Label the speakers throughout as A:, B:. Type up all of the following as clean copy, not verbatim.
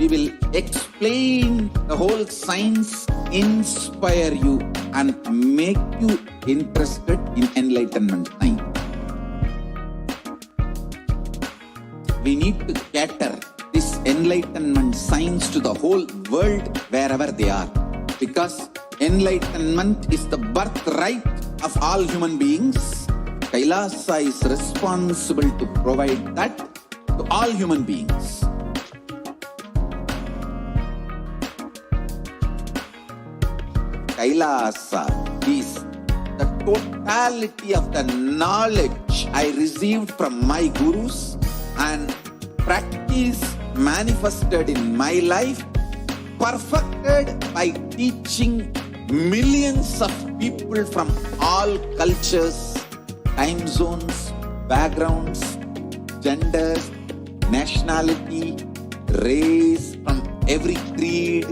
A: we will explain the whole science, inspire you and make you interested in enlightenment time. We need to cater this enlightenment science to the whole world wherever they are. Because enlightenment is the birthright of all human beings. Kailasa is responsible to provide that to all human beings. Kailasa is the totality of the knowledge I received from my gurus and practice manifested in my life, perfected by teaching millions of people from all cultures, time zones, backgrounds, genders, nationality, race, from every creed.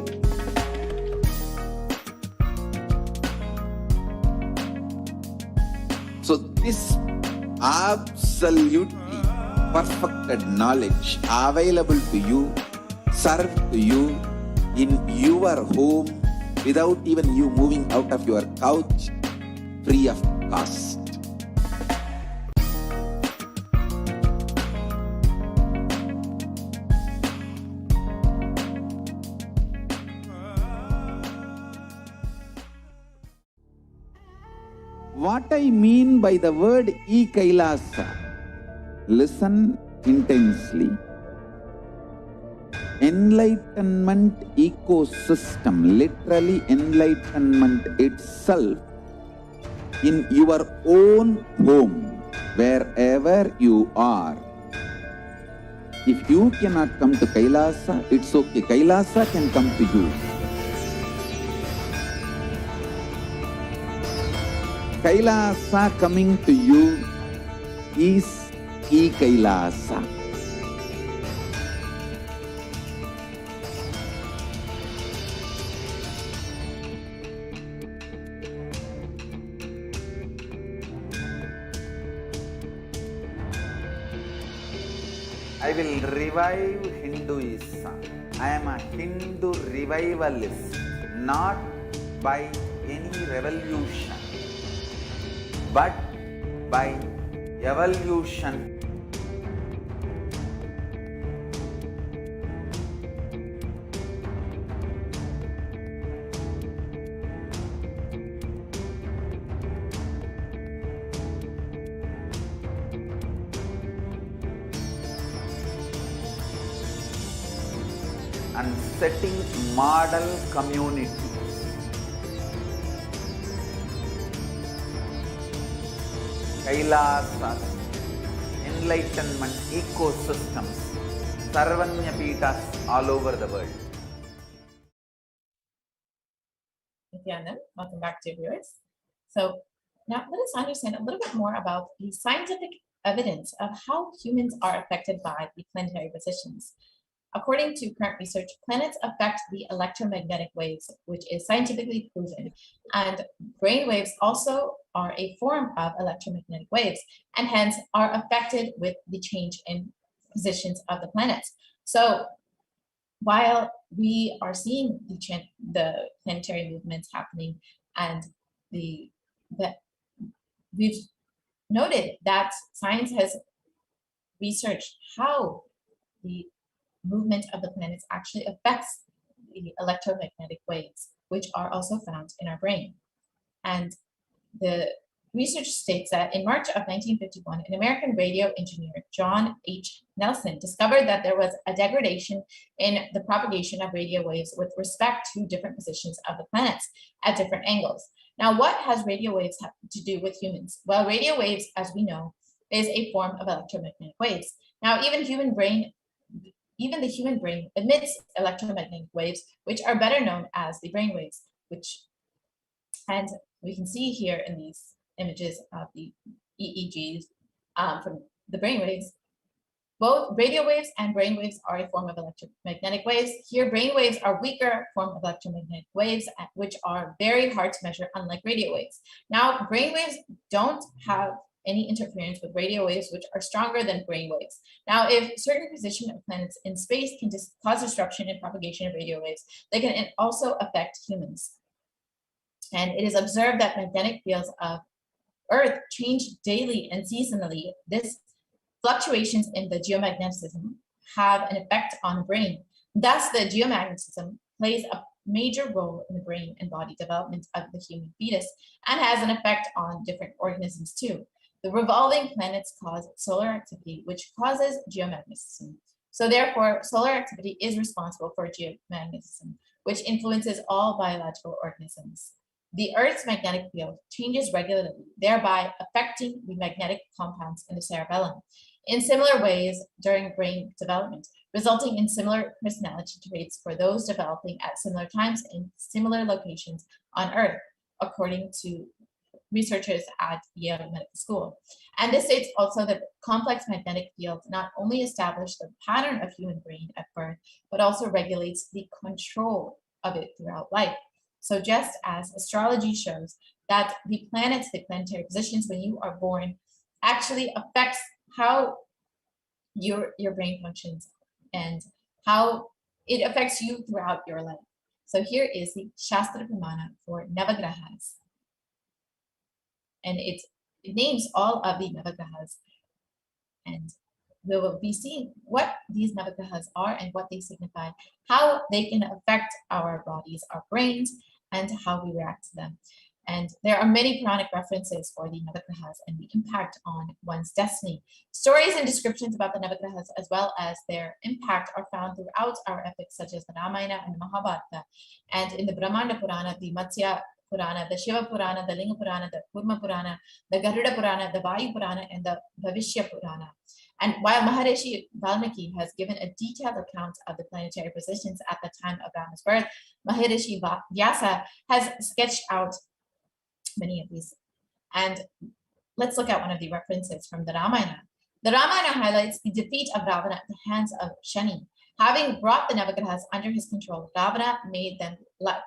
A: So this absolutely perfected knowledge available to you, served to you in your home without even you moving out of your couch, free of cost. What I mean by the word Kailasa, listen intensely. Enlightenment ecosystem, literally enlightenment itself, in your own home, wherever you are. If you cannot come to Kailasa, it's okay. Kailasa can come to you. Kailasa coming to you is Kailasa. I will revive Hinduism. I am a Hindu revivalist, not by any revolution, but by evolution. And setting model community. Kailasas, enlightenment ecosystems, Sarvanya Pitas all over the world.
B: Nithyananda, welcome back to viewers. So now let us understand a little bit more about the scientific evidence of how humans are affected by the planetary positions. According to current research, planets affect the electromagnetic waves, which is scientifically proven, and brain waves also are a form of electromagnetic waves, and hence are affected with the change in positions of the planets. So while we are seeing the planetary movements happening, and we've noted that science has researched how the movement of the planets actually affects the electromagnetic waves, which are also found in our brain. And the research states that in March of 1951, an American radio engineer, John H. Nelson, discovered that there was a degradation in the propagation of radio waves with respect to different positions of the planets at different angles. Now, what has radio waves have to do with humans? Well, radio waves, as we know, is a form of electromagnetic waves. Now, even the human brain emits electromagnetic waves, which are better known as the brain waves, and we can see here in these images of the EEGs from the brain waves. Both radio waves and brain waves are a form of electromagnetic waves. Here, brain waves are weaker form of electromagnetic waves, which are very hard to measure, unlike radio waves. Now, brain waves don't have any interference with radio waves which are stronger than brain waves. Now, if certain position of planets in space can cause disruption in propagation of radio waves, they can also affect humans. And it is observed that magnetic fields of Earth change daily and seasonally. This fluctuations in the geomagnetism have an effect on the brain. Thus, the geomagnetism plays a major role in the brain and body development of the human fetus and has an effect on different organisms too. The revolving planets cause solar activity, which causes geomagnetism. So therefore, solar activity is responsible for geomagnetism, which influences all biological organisms. The Earth's magnetic field changes regularly, thereby affecting the magnetic compounds in the cerebellum in similar ways during brain development, resulting in similar personality traits for those developing at similar times in similar locations on Earth, according to researchers at Yale Medical School. And this states also that complex magnetic fields not only establish the pattern of human brain at birth, but also regulates the control of it throughout life. So just as astrology shows that the planets, the planetary positions when you are born actually affects how your brain functions and how it affects you throughout your life. So here is the Shastra Pramana for Navagrahas. And it names all of the Navagrahas. And we will be seeing what these Navagrahas are and what they signify, how they can affect our bodies, our brains, and how we react to them. And there are many Puranic references for the Navagrahas and the impact on one's destiny. Stories and descriptions about the Navagrahas as well as their impact are found throughout our epics such as the Ramayana and the Mahabharata. And in the Brahmanda Purana, the Matsya Purana, the Shiva Purana, the Linga Purana, the Kurma Purana, the Garuda Purana, the Vayu Purana, and the Bhavishya Purana. And while Maharishi Valmiki has given a detailed account of the planetary positions at the time of Rama's birth, Maharishi Vyasa has sketched out many of these. And let's look at one of the references from the Ramayana. The Ramayana highlights the defeat of Ravana at the hands of Shani. Having brought the Navagrahas under his control, Ravana made them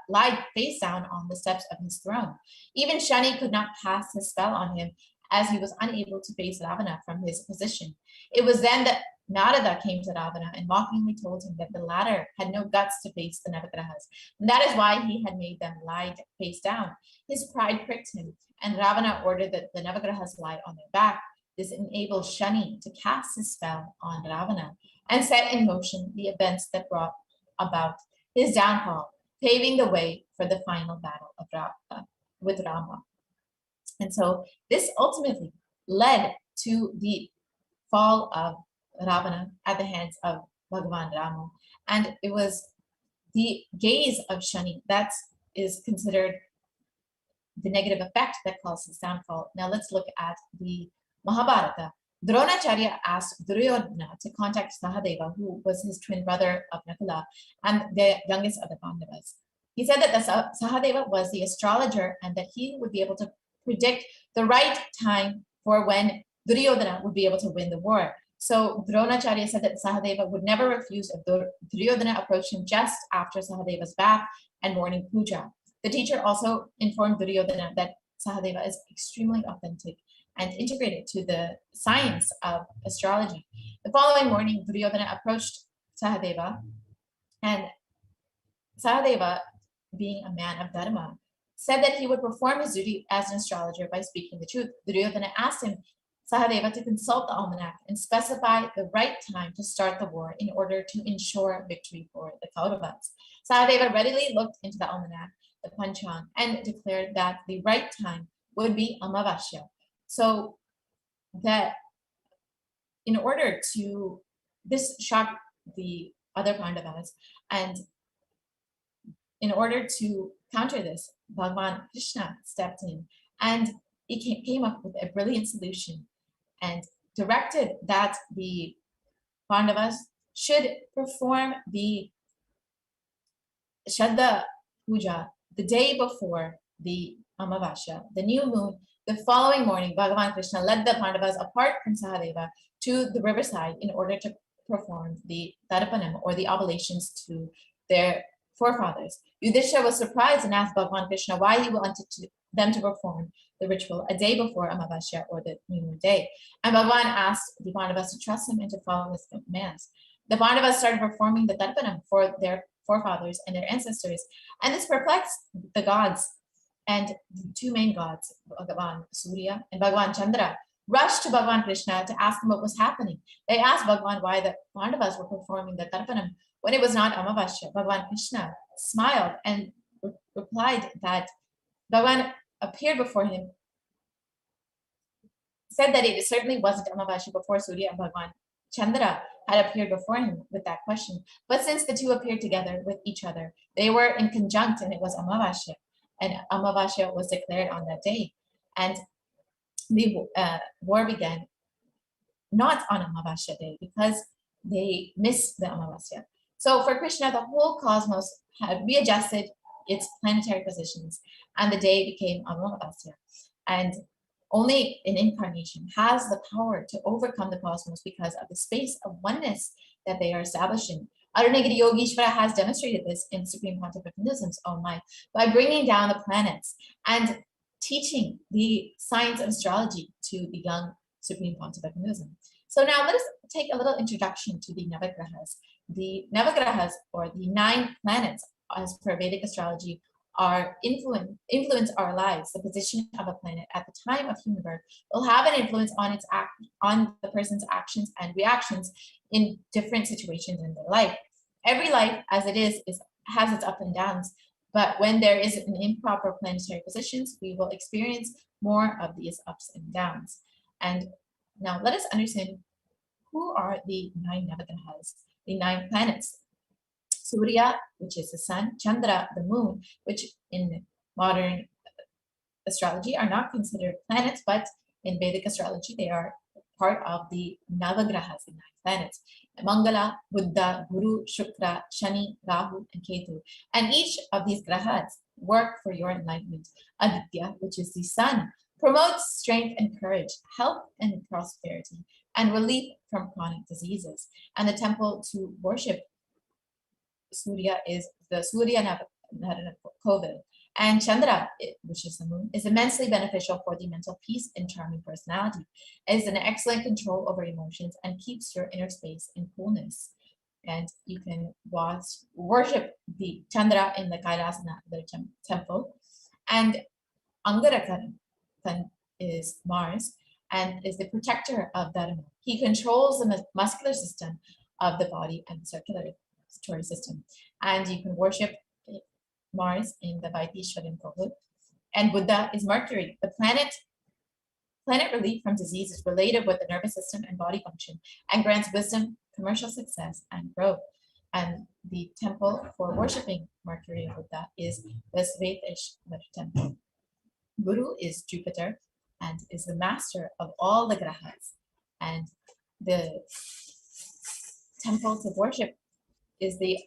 B: lie face down on the steps of his throne. Even Shani could not pass his spell on him as he was unable to face Ravana from his position. It was then that Narada came to Ravana and mockingly told him that the latter had no guts to face the Navagrahas, and that is why he had made them lie face down. His pride pricked him, and Ravana ordered that the Navagrahas lie on their back. This enabled Shani to cast his spell on Ravana and set in motion the events that brought about his downfall, paving the way for the final battle of with Rama. And so this ultimately led to the fall of Ravana at the hands of Bhagavan Rama. And it was the gaze of Shani that is considered the negative effect that caused his downfall. Now let's look at the Mahabharata. Dronacharya asked Duryodhana to contact Sahadeva, who was his twin brother of Nakula and the youngest of the Pandavas. He said that the Sahadeva was the astrologer and that he would be able to predict the right time for when Duryodhana would be able to win the war. So Dronacharya said that Sahadeva would never refuse if Duryodhana approached him just after Sahadeva's bath and morning puja. The teacher also informed Duryodhana that Sahadeva is extremely authentic and integrated to the science of astrology. The following morning, Duryodhana approached Sahadeva, and Sahadeva, being a man of dharma, said that he would perform his duty as an astrologer by speaking the truth. Duryodhana asked him, Sahadeva, to consult the almanac and specify the right time to start the war in order to ensure victory for the Kauravas. Sahadeva readily looked into the almanac, the Panchang, and declared that the right time would be Amavasya. So that in order to, this shocked the other Pandavas, and in order to counter this, Bhagavan Krishna stepped in and he came up with a brilliant solution and directed that the Pandavas should perform the Shraddha Puja the day before the Amavasya, the new moon. The following morning, Bhagavan Krishna led the Pandavas apart from Sahadeva to the riverside in order to perform the Tarapanam, or the oblations to their forefathers. Yudhishthira was surprised and asked Bhagavan Krishna why he wanted to them to perform the ritual a day before Amavasya, or the new moon day. And Bhagavan asked the Pandavas to trust him and to follow his commands. The Pandavas started performing the Tarpanam for their forefathers and their ancestors, and this perplexed the gods. And the two main gods, Bhagavan Surya and Bhagavan Chandra, rushed to Bhagavan Krishna to ask him what was happening. They asked Bhagavan why the Pandavas were performing the Tarpanam when it was not Amavasya. Bhagavan Krishna smiled and replied that Bhagavan appeared before him, said that it certainly wasn't Amavasya before Surya and Bhagavan Chandra had appeared before him with that question. But since the two appeared together with each other, they were in conjunct, and it was Amavasya. And Amavasya was declared on that day. And the war began not on Amavasya day because they missed the Amavasya. So for Krishna, the whole cosmos had readjusted its planetary positions, and the day became Amavasya. And only an incarnation has the power to overcome the cosmos because of the space of oneness that they are establishing. Arunagiri Yogeshwara has demonstrated this in Supreme Pontiff of Hinduism's own life by bringing down the planets and teaching the science of astrology to the young Supreme Pontiff of Hinduism. So now let us take a little introduction to the Navagrahas. The Navagrahas, or the 9 planets, as per Vedic astrology, are influence our lives. The position of a planet at the time of human birth will have an influence on on the person's actions and reactions in different situations in their life. Every life, as it is has its ups and downs, but when there is an improper planetary positions, we will experience more of these ups and downs. And now let us understand who are the 9 Navagrahas, the 9 planets. Surya, which is the sun, Chandra, the moon, which in modern astrology are not considered planets, but in Vedic astrology, they are part of the Navagrahas, the 9 planets. Mangala, Buddha, Guru, Shukra, Shani, Rahu, and Ketu. And each of these grahas work for your enlightenment. Aditya, which is the sun, promotes strength and courage, health and prosperity, and relief from chronic diseases. And the temple to worship Surya is the Surya Koval. And Chandra, which is the moon, is immensely beneficial for the mental peace and charming personality. It is an excellent control over emotions and keeps your inner space in coolness. And you can worship the Chandra in the Kailasa temple. And Angarakaran is Mars and is the protector of Dharma. He controls the muscular system of the body and the circulatory system. And you can worship Mars in the Vaitishwaran Koval. And Buddha is Mercury, the planet relief from diseases related with the nervous system and body function, and grants wisdom, commercial success, and growth. And the temple for worshiping Mercury and Buddha is the Sveteshwar temple. Guru is Jupiter and is the master of all the grahas. And the temple to worship is the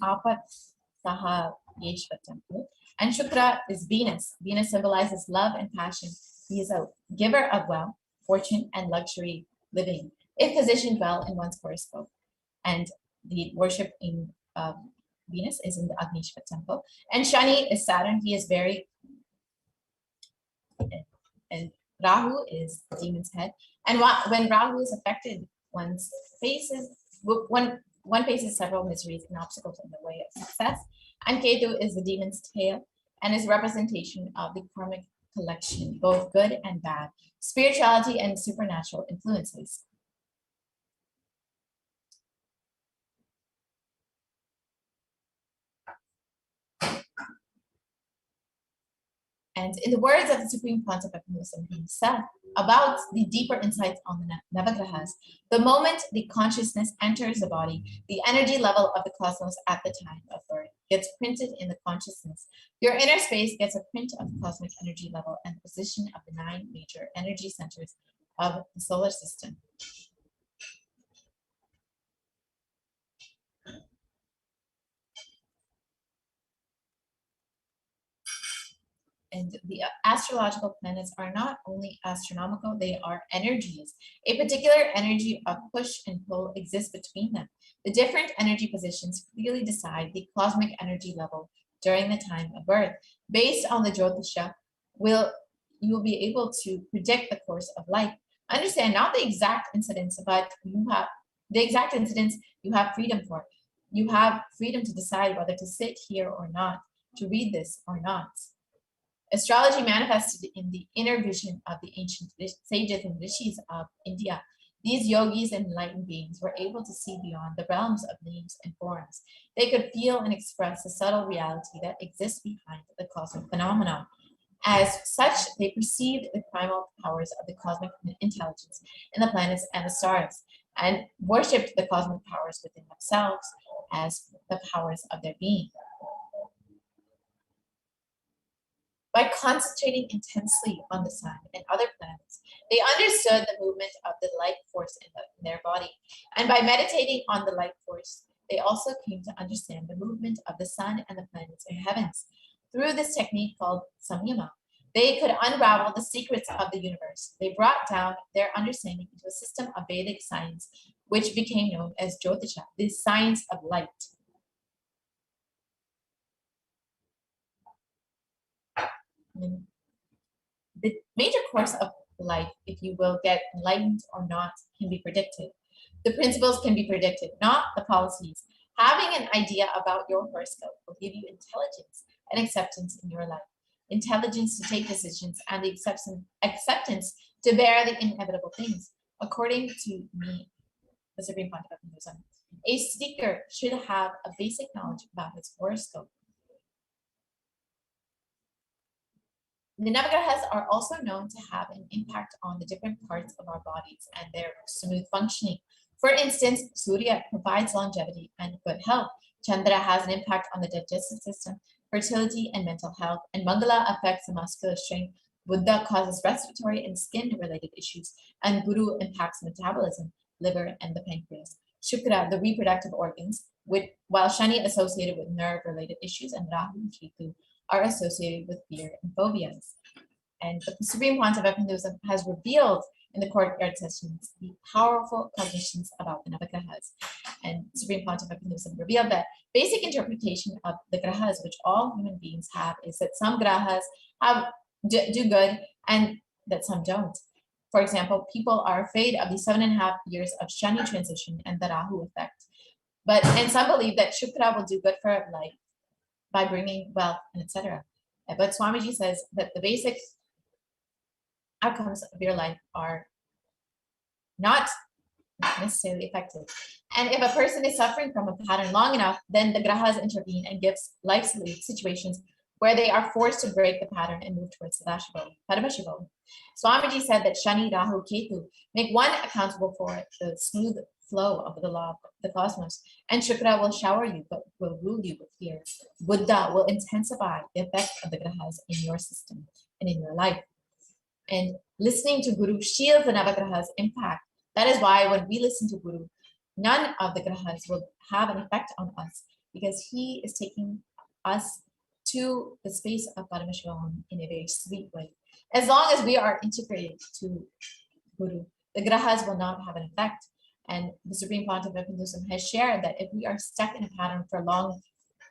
B: Apatsaha Yeshwar temple. And Shukra is Venus. Venus symbolizes love and passion. He is a giver of wealth, fortune, and luxury living, if positioned well in one's horoscope. And the worship in Venus is in the Agnishwar temple. And Shani is Saturn. He is very, and Rahu is the demon's head. And when Rahu is affected, one faces several miseries and obstacles in the way of success. And Ketu is the demon's tail and is a representation of the karmic collection, both good and bad, spirituality and supernatural influences. And in the words of the Supreme Pontiff of Hinduism himself, about the deeper insights on the Navagrahas, the moment the consciousness enters the body, the energy level of the cosmos at the time of birth gets printed in the consciousness. Your inner space gets a print of the cosmic energy level and the position of the 9 major energy centers of the solar system. And the astrological planets are not only astronomical, they are energies. A particular energy of push and pull exists between them. The different energy positions clearly decide the cosmic energy level during the time of birth. Based on the Jyotisha, you will be able to predict the course of life. Understand not the exact incidents, but you have the exact incidents you have freedom for. You have freedom to decide whether to sit here or not, to read this or not. Astrology manifested in the inner vision of the ancient sages and rishis of India. These yogis and enlightened beings were able to see beyond the realms of names and forms. They could feel and express the subtle reality that exists behind the cosmic phenomena. As such, they perceived the primal powers of the cosmic intelligence in the planets and the stars, and worshipped the cosmic powers within themselves as the powers of their being. By concentrating intensely on the sun and other planets, they understood the movement of the light force in their body. And by meditating on the light force, they also came to understand the movement of the sun and the planets in heavens. Through this technique called samyama, they could unravel the secrets of the universe. They brought down their understanding into a system of Vedic science, which became known as Jyotisha, the science of light. The major course of life, if you will get enlightened or not, can be predicted. The principles can be predicted, not the policies. Having an idea about your horoscope will give you intelligence and acceptance in your life. Intelligence to take decisions and the acceptance to bear the inevitable things. According to me, the Supreme Pontiff of Hinduism, a seeker should have a basic knowledge about his horoscope. The Navagrahas are also known to have an impact on the different parts of our bodies and their smooth functioning. For instance, Surya provides longevity and good health. Chandra has an impact on the digestive system, fertility, and mental health. And Mangala affects the muscular strength. Buddha causes respiratory and skin-related issues. And Guru impacts metabolism, liver, and the pancreas. Shukra, the reproductive organs, while Shani associated with nerve-related issues, and Rahu and Ketu are associated with fear and phobias. And the Supreme Pontiff of Hinduism has revealed in the courtyard sessions the powerful cognitions about the Navagrahas. And Supreme Pontiff of Hinduism revealed that basic interpretation of the grahas, which all human beings have, is that some grahas do good and that some don't. For example, people are afraid of the 7.5 years of Shani transition and the Rahu effect. And some believe that Shukra will do good for life by bringing wealth and etc. But Swamiji says that the basic outcomes of your life are not necessarily effective. And if a person is suffering from a pattern long enough, then the grahas intervene and gives life situations where they are forced to break the pattern and move towards Paramashivam. Swamiji said that Shani, Rahu, Ketu make one accountable for the smooth flow of the law of the cosmos, and Shukra will shower you but will rule you with fear. Buddha will intensify the effect of the grahas in your system and in your life. And listening to Guru shields the Navagrahas' impact. That is why when we listen to Guru, none of the grahas will have an effect on us, because he is taking us to the space of Paramashivam in a very sweet way. As long as we are integrated to Guru, the grahas will not have an effect. And the Supreme Pontiff of Hinduism has shared that if we are stuck in a pattern for long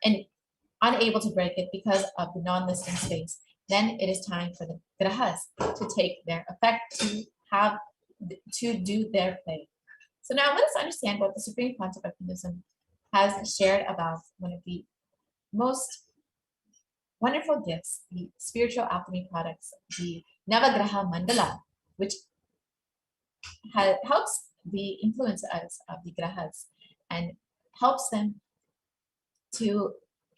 B: and unable to break it because of the non-listing space, then it is time for the grahas to take their effect, to do their play. So now let us understand what the Supreme Pontiff of Hinduism has shared about one of the most wonderful gifts, the spiritual alchemy products, the Navagraha Mandala, which helps the influence of the grahas and helps them to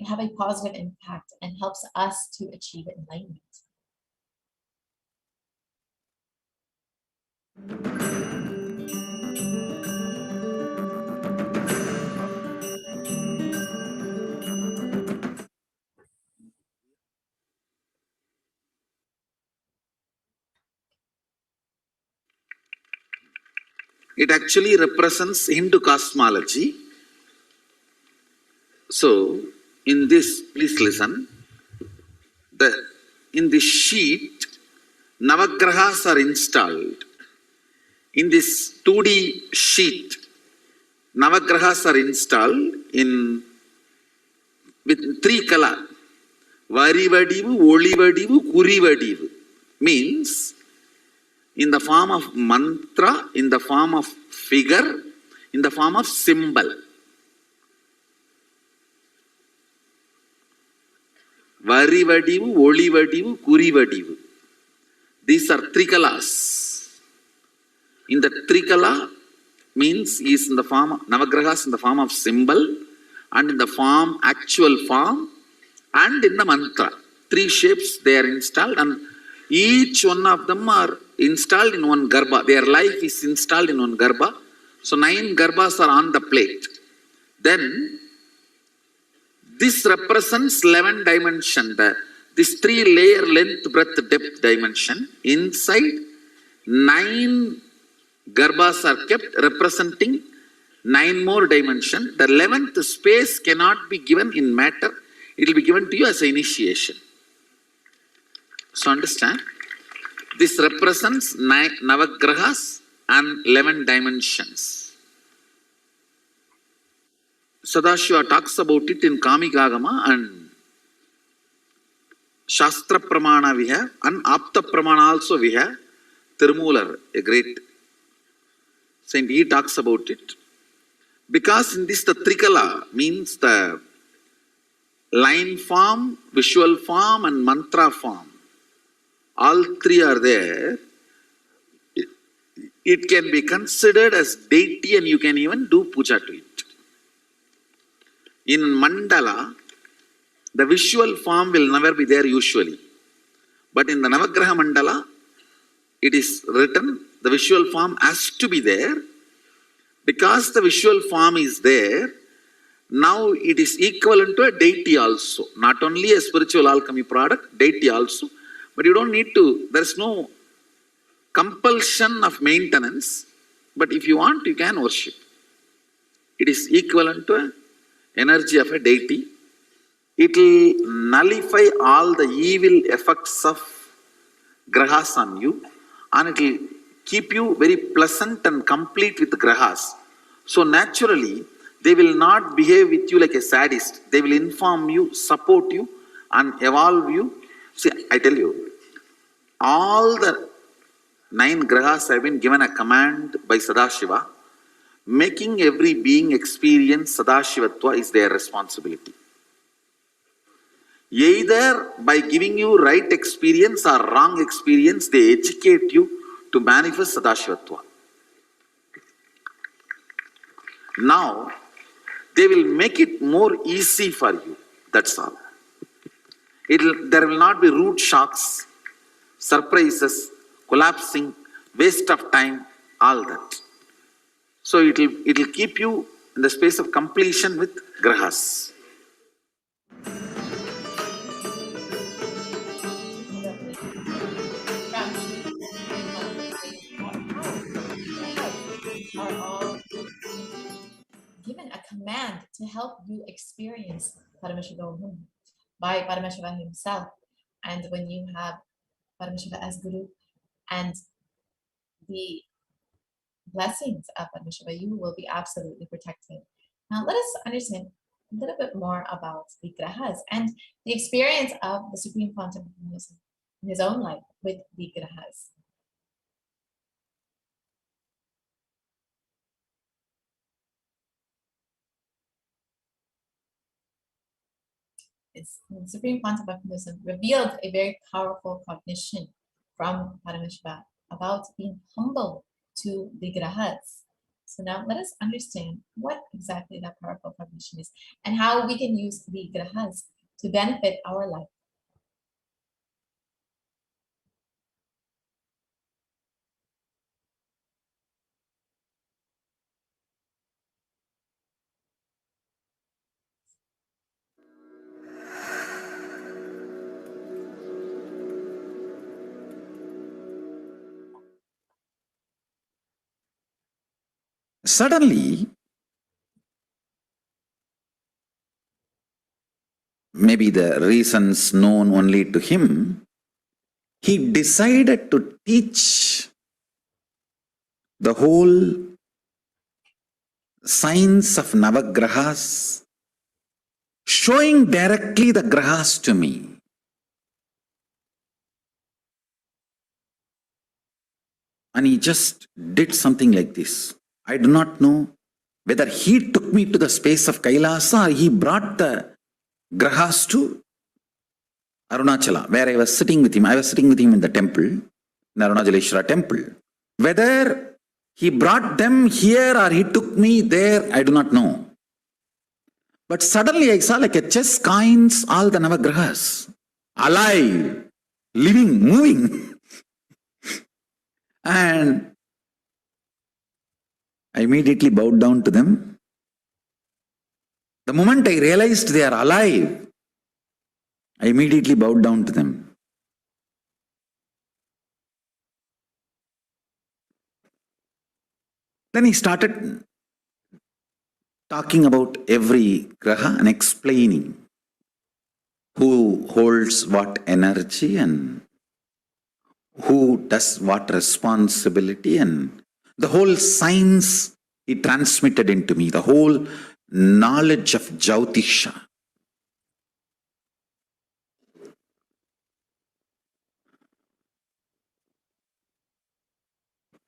B: have a positive impact and helps us to achieve enlightenment.
A: It actually represents Hindu cosmology. So, in this, please listen. In this sheet, Navagrahas are installed. In this 2D sheet, Navagrahas are installed with 3 colors. Varivadivu, Olivadivu, Kurivadivu means in the form of mantra, in the form of figure, in the form of symbol. Varivadivu, Olivadivu, Kurivadivu. These are trikalas. In the trikala means is in the form of Navagrahas, in the form of symbol, and in the form, actual form, and in the mantra. 3 shapes they are installed, and each one of them are installed in one garbha. Their life is installed in one garbha. So 9 garbhas are on the plate. Then this represents 11 dimension. This 3 layer length, breadth, depth dimension. Inside 9 garbhas are kept representing 9 more dimension. The 11th space cannot be given in matter. It will be given to you as an initiation. So understand, this represents 9 Navagrahas and 11 dimensions. Sadashiva talks about it in Kamikagama, and Shastra Pramana we have, and Apta Pramana also we have. Tirumular, a great saint, he talks about it. Because in this the Trikala means the line form, visual form and mantra form. All 3 are there. It can be considered as deity, and you can even do puja to it. In mandala, the visual form will never be there usually. But in the Navagraha mandala, it is written, the visual form has to be there. Because the visual form is there, now it is equivalent to a deity also. Not only a spiritual alchemy product, deity also. But you don't need to, there is no compulsion of maintenance. But if you want, you can worship. It is equivalent to an energy of a deity. It will nullify all the evil effects of grahas on you, and it will keep you very pleasant and complete with grahas. So naturally, they will not behave with you like a sadist. They will inform you, support you, and evolve you. See, I tell you, all the 9 grahas have been given a command by Sadashiva. Making every being experience Sadashivatva is their responsibility. Either by giving you right experience or wrong experience, they educate you to manifest Sadashivatva. Now, they will make it more easy for you. That's all. There will not be rude shocks, surprises, collapsing, waste of time, all that. So it will keep you in the space of completion with grahas.
B: Are all given a command to help you experience Paramashivam by Paramashiva himself. And when you have Paramashiva as Guru and the blessings of Paramashiva, you will be absolutely protected. Now let us understand a little bit more about the grahas and the experience of the Supreme Pontiff of Hinduism in his own life with the grahas. The Supreme Pontiff of Hinduism revealed a very powerful cognition from Paramashiva about being humble to the grahas. So now let us understand what exactly that powerful cognition is and how we can use the grahas to benefit our life.
A: Suddenly, maybe the reasons known only to him, he decided to teach the whole science of Navagrahas, showing directly the grahas to me. and he just did something like this. I do not know whether he took me to the space of Kailasa or he brought the grahas to Arunachala, where I was sitting with him. I was sitting with him in the temple, in Arunajaleshwara temple. Whether he brought them here or he took me there, I do not know. But suddenly I saw like a chess coins, all the Navagrahas, alive, living, moving. And I immediately bowed down to them. The moment I realized they are alive, I immediately bowed down to them. Then he started talking about every graha and explaining who holds what energy and who does what responsibility, and the whole science he transmitted into me, the whole knowledge of Jyotisha.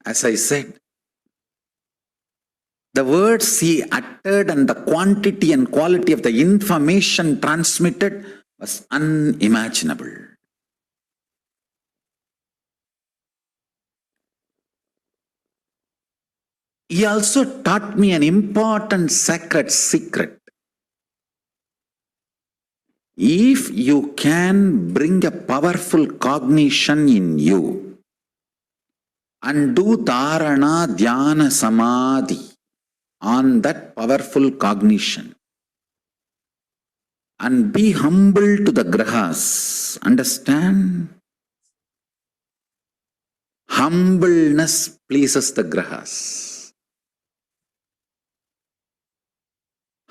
A: As I said, the words he uttered and the quantity and quality of the information transmitted was unimaginable. He also taught me an important sacred secret. If you can bring a powerful cognition in you and do dharana, dhyana, samadhi on that powerful cognition and be humble to the grahas, understand? Humbleness pleases the grahas.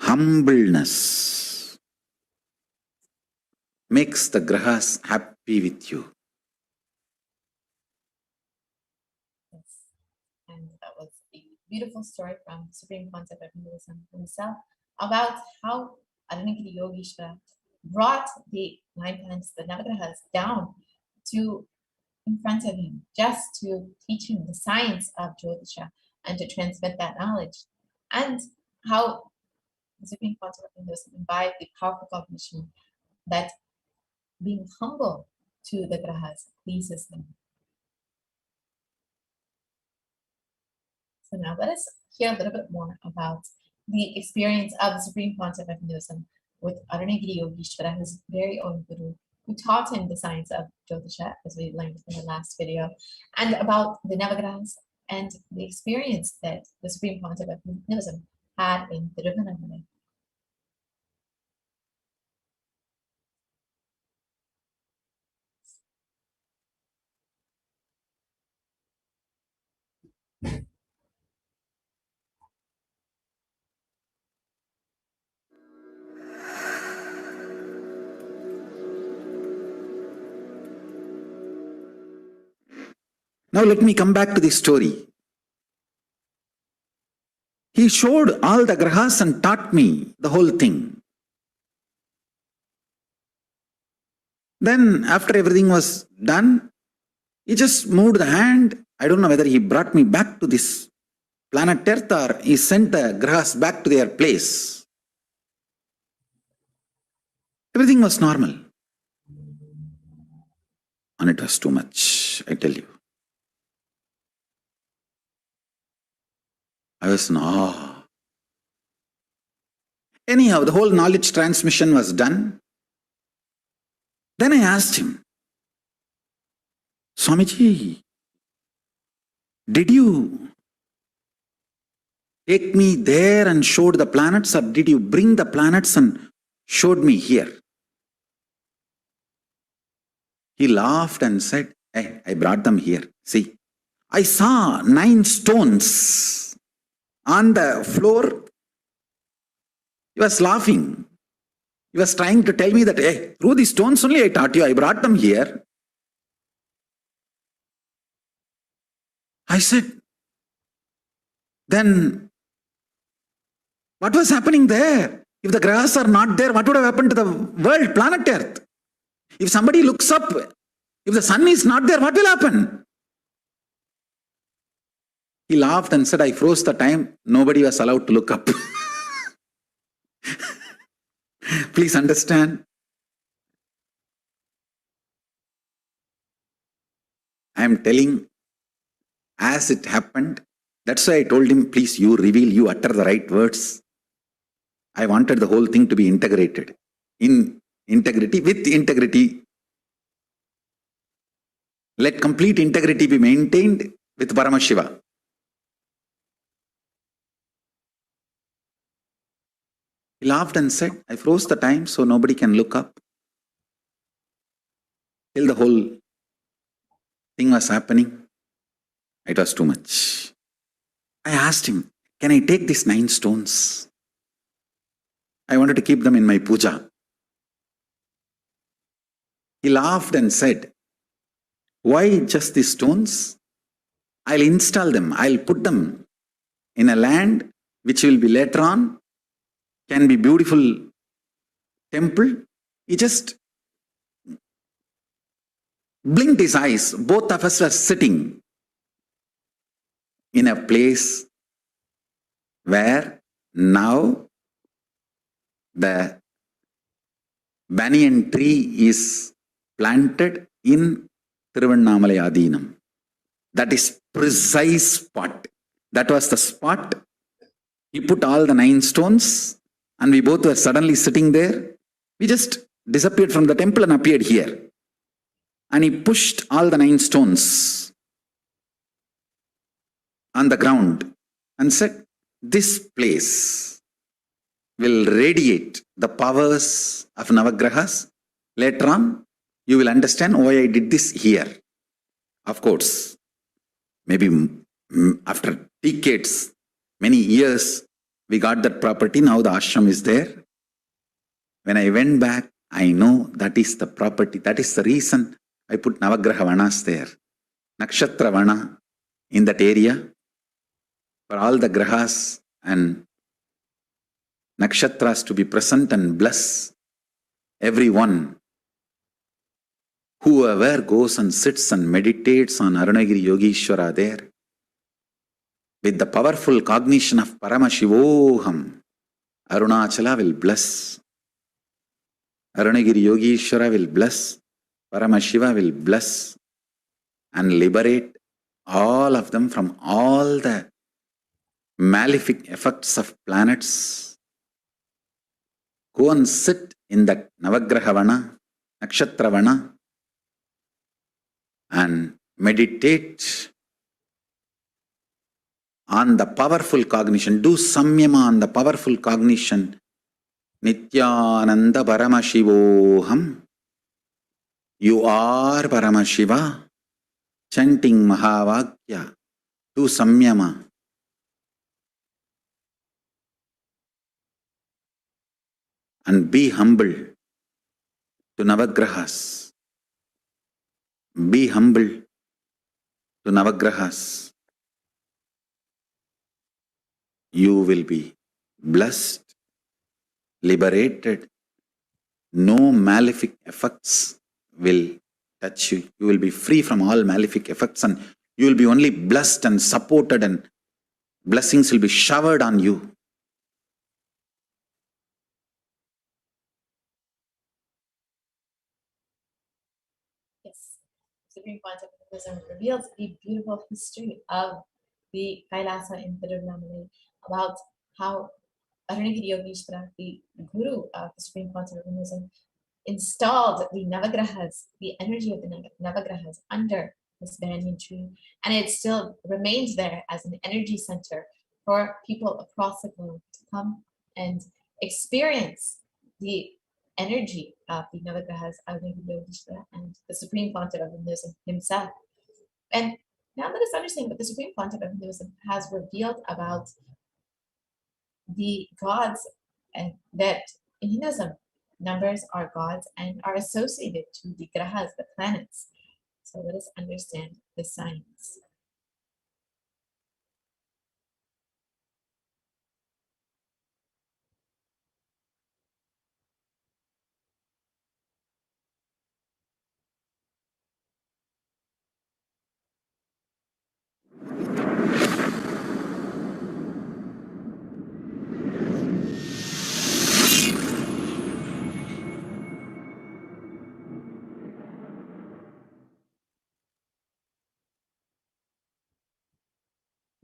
A: Humbleness makes the grahas happy with you.
B: Yes. And that was a beautiful story from Supreme Pontiff of Hinduism himself about how Arunagiri Yogeshwara brought the 9 planets, the Navagrahas, down to in front of him just to teach him the science of Jyotisha and to transmit that knowledge, and how the Supreme Pontiff of Hinduism imbibed the powerful cognition that being humble to the grahas pleases them. So now let us hear a little bit more about the experience of the Supreme Pontiff of Hinduism with Arunagiri Yogeshwara, his very own guru, who taught him the science of Jyotisha, as we learned in the last video, and about the Navagrahas and the experience that the Supreme Pontiff of Hinduism had in Tiruvannamalai.
A: Now let me come back to this story. He showed all the grahas and taught me the whole thing. Then after everything was done, he just moved the hand. I don't know whether he brought me back to this planet Earth or he sent the grahas back to their place. Everything was normal. And it was too much, I tell you. I was in awe. Anyhow, the whole knowledge transmission was done. Then I asked him, Swamiji, did you take me there and showed the planets, or did you bring the planets and showed me here? He laughed and said, hey, I brought them here. See, I saw 9 stones on the floor. He was laughing. He was trying to tell me that, hey, through the stones only I taught you, I brought them here. I said, then what was happening there? If the grahas are not there, what would have happened to the world, planet Earth? If somebody looks up, if the sun is not there, what will happen? He laughed and said, I froze the time. Nobody was allowed to look up. Please understand. I am telling as it happened. That's why I told him, please, you reveal, you utter the right words. I wanted the whole thing to be integrated. In integrity, with integrity. Let complete integrity be maintained with Paramashiva. He laughed and said, I froze the time so nobody can look up. Till the whole thing was happening, it was too much. I asked him, can I take these 9 stones? I wanted to keep them in my puja. He laughed and said, why just these stones? I'll install them. I'll put them in a land which will be later on, can be beautiful temple. He just blinked his eyes. Both of us were sitting in a place where now the banyan tree is planted in Tiruvannamalai Adinam. That is precise spot. That was the spot. He put all the 9 stones and we both were suddenly sitting there. We just disappeared from the temple and appeared here. And he pushed all the 9 stones on the ground and said, this place will radiate the powers of Navagrahas. Later on, you will understand why I did this here. Of course, maybe after decades, many years, we got that property. Now the ashram is there. When I went back, I know that is the property. That is the reason I put Navagraha Vanas there. Nakshatra Vana in that area for all the grahas and nakshatras to be present and bless everyone. Whoever goes and sits and meditates on Arunagiri Yogeshwara there, with the powerful cognition of Paramashivoham, Arunachala will bless. Arunagiri Yogeshwara will bless. Paramashiva will bless and liberate all of them from all the malefic effects of planets. Go and sit in that Navagrahavana, Nakshatravana, and meditate on the powerful cognition. Do samyama on the powerful cognition. Nityananda Paramashivoham. You are Paramashiva. Chanting Mahavakya. Do samyama. And be humble to Navagrahas. Be humble to Navagrahas. You will be blessed, liberated. No malefic effects will touch you. You will be free from all malefic effects and you will be only blessed and supported and blessings will be showered on you.
B: Yes, Supreme Pontiff of Hinduism reveals the beautiful history of the Kailasa in Tiruvannamalai, about how Arunagiri Yogeshwara, the guru of the Supreme Pontiff of Hinduism, installed the Navagrahas, the energy of the Navagrahas under this banyan tree, and it still remains there as an energy center for people across the globe to come and experience the energy of the Navagrahas, Arunagiri Yogeshwara, and the Supreme Pontiff of Hinduism himself. And now let us understand what the Supreme Pontiff of Hinduism has revealed about the gods, and that in Hinduism, numbers are gods and are associated to the grahas, the planets. So let us understand the science.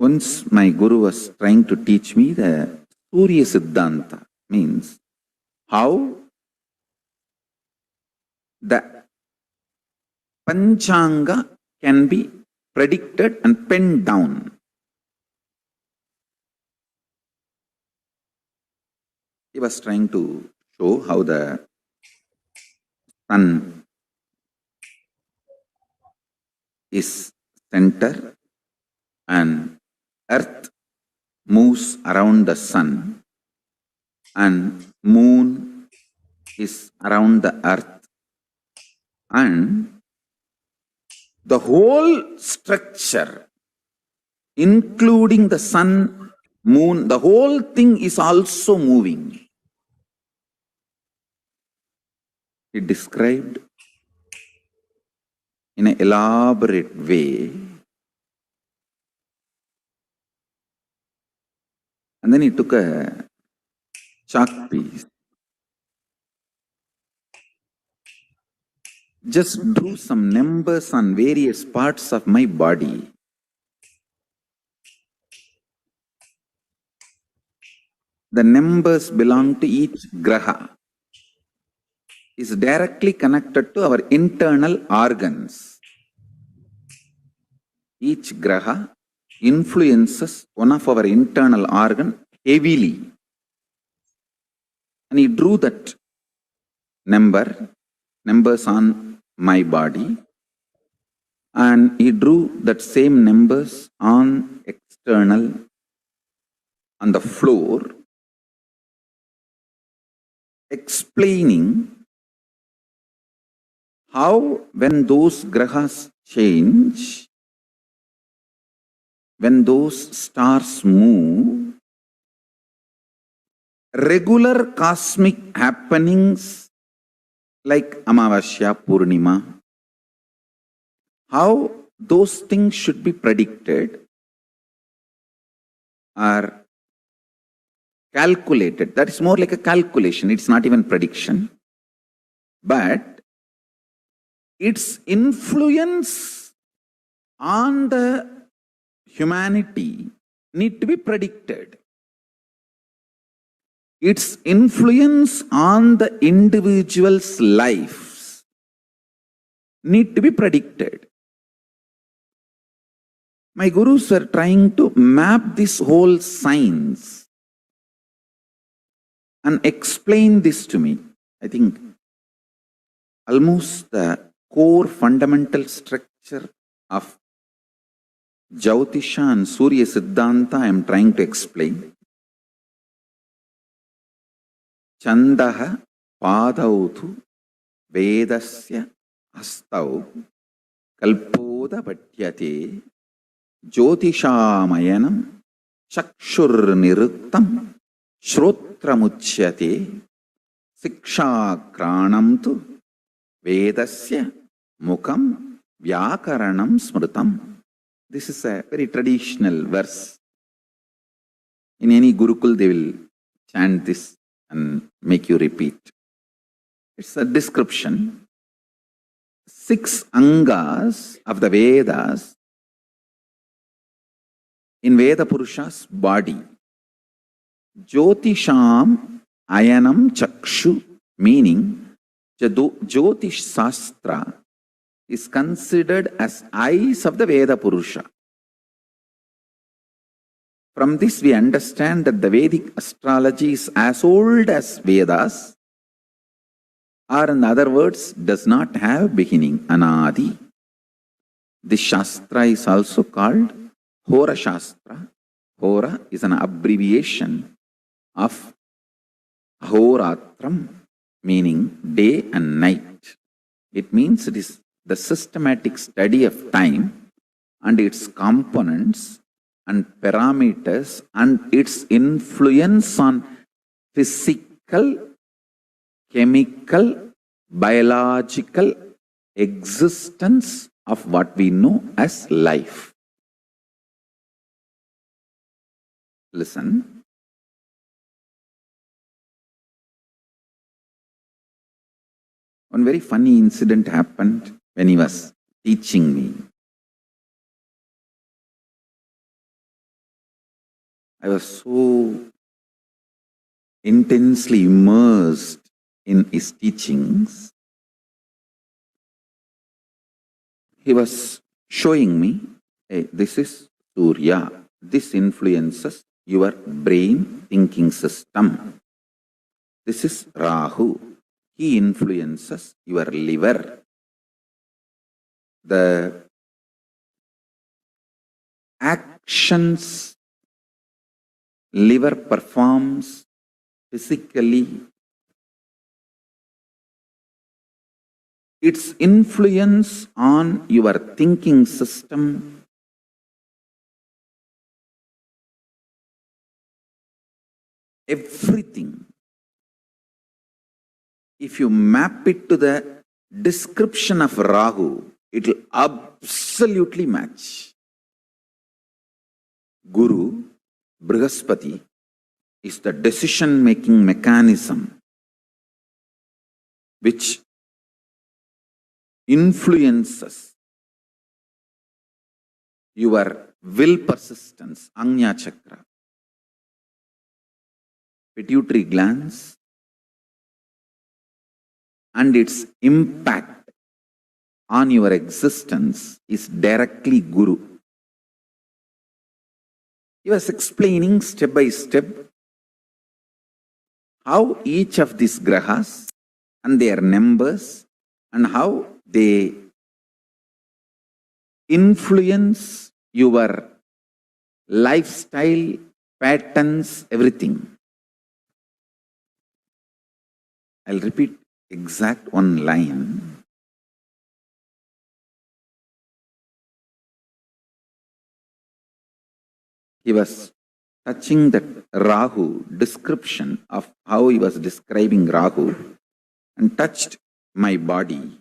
A: Once my guru was trying to teach me the Surya Siddhanta, means how the Panchanga can be predicted and penned down. He was trying to show how the sun is center and earth moves around the sun and moon is around the earth, and the whole structure, including the sun, moon, the whole thing is also moving. He described in an elaborate way, and then he took a chalk piece, just drew some numbers on various parts of my body. The numbers belong to each graha, is directly connected to our internal organs. Each graha influences one of our internal organ heavily. And he drew that numbers on my body, and he drew that same numbers on external, on the floor, explaining how when those grahas change, when those stars move, regular cosmic happenings like Amavasya, Purnima, how those things should be predicted are calculated. That is more like a calculation. It's not even prediction. But its influence on the humanity need to be predicted. Its influence on the individual's lives need to be predicted. My gurus were trying to map this whole science and explain this to me. I think almost the core fundamental structure of Jyotisha and Surya Siddhanta I am trying to explain. Chandaha padautu vedasya astau kalpoda patyate jyotishamayanam chakshur niruttam shrotramuchyate sikshakranam tu vedasya mukam vyakaranam smritam. This is a very traditional verse. In any Gurukul they will chant this and make you repeat. It's a description. 6 angas of the Vedas in Veda Purusha's body. Jyotisham ayanam chakshu, meaning Jyotish Sastra is considered as eyes of the Veda Purusha. From this we understand that the Vedic astrology is as old as Vedas, or in other words, does not have beginning, anadi. This Shastra is also called Hora Shastra. Hora is an abbreviation of Ahoratram, meaning day and night. It means it is the systematic study of time and its components and parameters and its influence on physical, chemical, biological existence of what we know as life. Listen. One very funny incident happened when he was teaching me. I was so intensely immersed in his teachings. He was showing me, hey, this is Surya. This influences your brain thinking system. This is Rahu. He influences your liver. The actions liver performs physically, its influence on your thinking system, everything. If you map it to the description of Rahu, it will absolutely match. Guru, Brihaspati, is the decision-making mechanism which influences your will persistence, Agnya Chakra. Pituitary glands and its impact on your existence is directly Guru. He was explaining step by step how each of these grahas and their numbers and how they influence your lifestyle, patterns, everything. I'll repeat exact one line. He was touching that Rahu description of how he was describing Rahu and touched my body.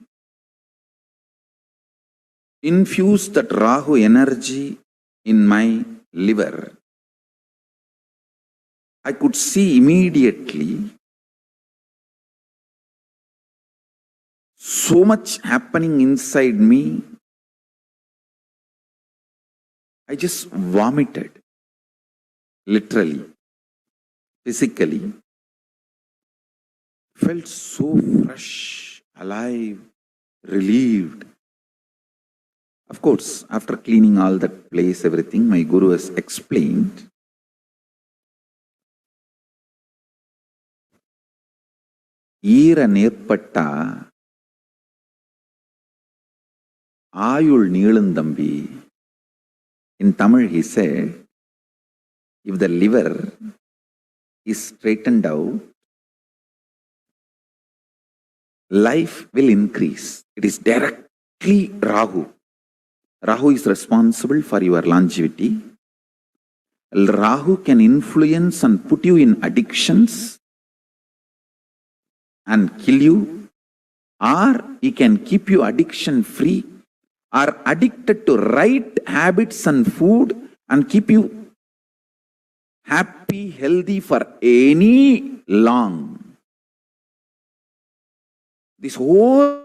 A: Infused that Rahu energy in my liver. I could see immediately so much happening inside me. I just vomited, literally, physically. Felt so fresh, alive, relieved. Of course, after cleaning all that place, everything, my Guru has explained. Eera nerpatta Ayul Neelandambi. In Tamil, he said, if the liver is straightened out, life will increase. It is directly Rahu. Rahu is responsible for your longevity. Rahu can influence and put you in addictions and kill you, or he can keep you addiction free, or addicted to right habits and food and keep you happy, healthy for any long. This whole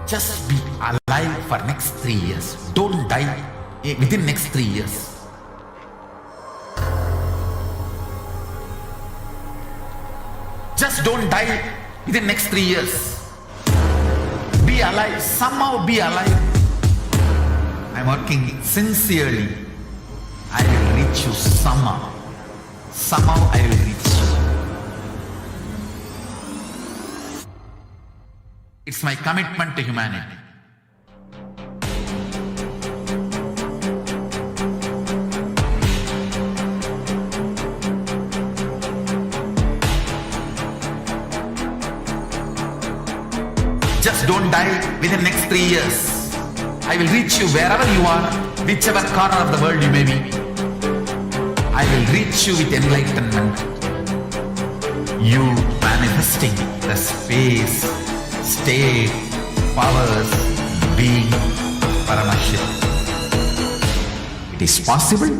C: Just be alive for next 3 years. Don't die within next 3 years. Just don't die within next 3 years. Be alive. Somehow be alive. I'm working sincerely. I will reach you somehow. Somehow I will reach you. It's my commitment to humanity. Just don't die within the next 3 years. I will reach you wherever you are, whichever corner of the world you may be. I will reach you with enlightenment. You manifesting the space, state, powers, being Paramashivam. It is possible,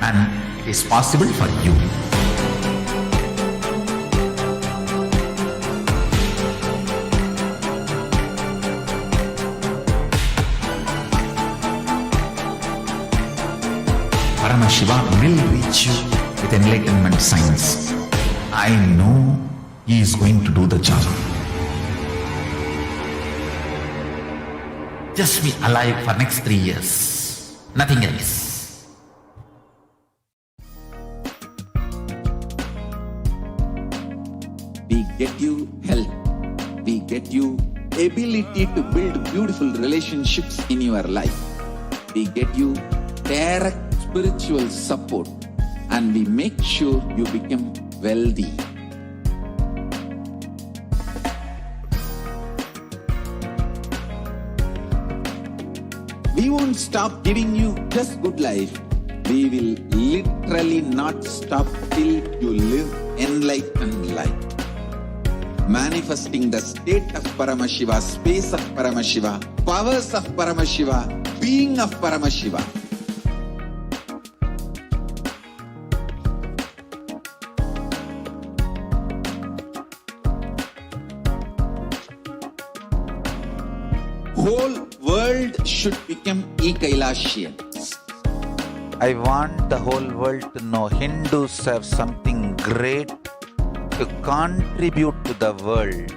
C: and it is possible for you. Paramashivam will reach you with enlightenment science. I know he is going to do the job. Just be alive for next 3 years. Nothing else.
A: We get you health. We get you ability to build beautiful relationships in your life. We get you direct spiritual support, and we make sure you become wealthy. We won't stop giving you just good life. We will literally not stop till you live enlightened life. Manifesting the state of Paramashiva, space of Paramashiva, powers of Paramashiva, being of Paramashiva. Whole world should become Kailasians.
D: I want the whole world to know Hindus have something great to contribute to the world.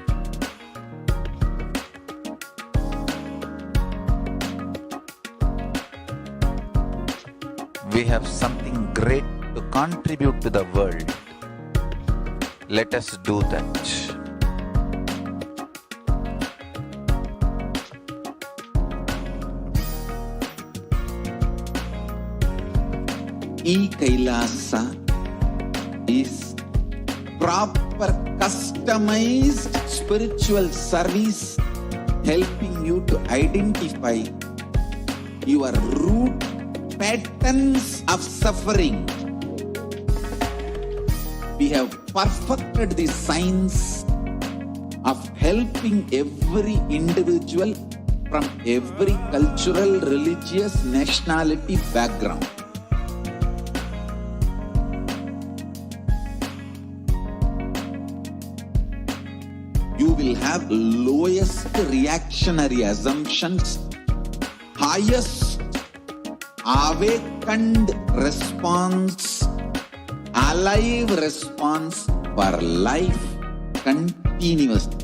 D: We have something great to contribute to the world. Let us do that.
A: Kailasa is proper customized spiritual service helping you to identify your root patterns of suffering. We have perfected the science of helping every individual from every cultural, religious, nationality background. You will have lowest reactionary assumptions, highest awakened response, alive response for life continuously.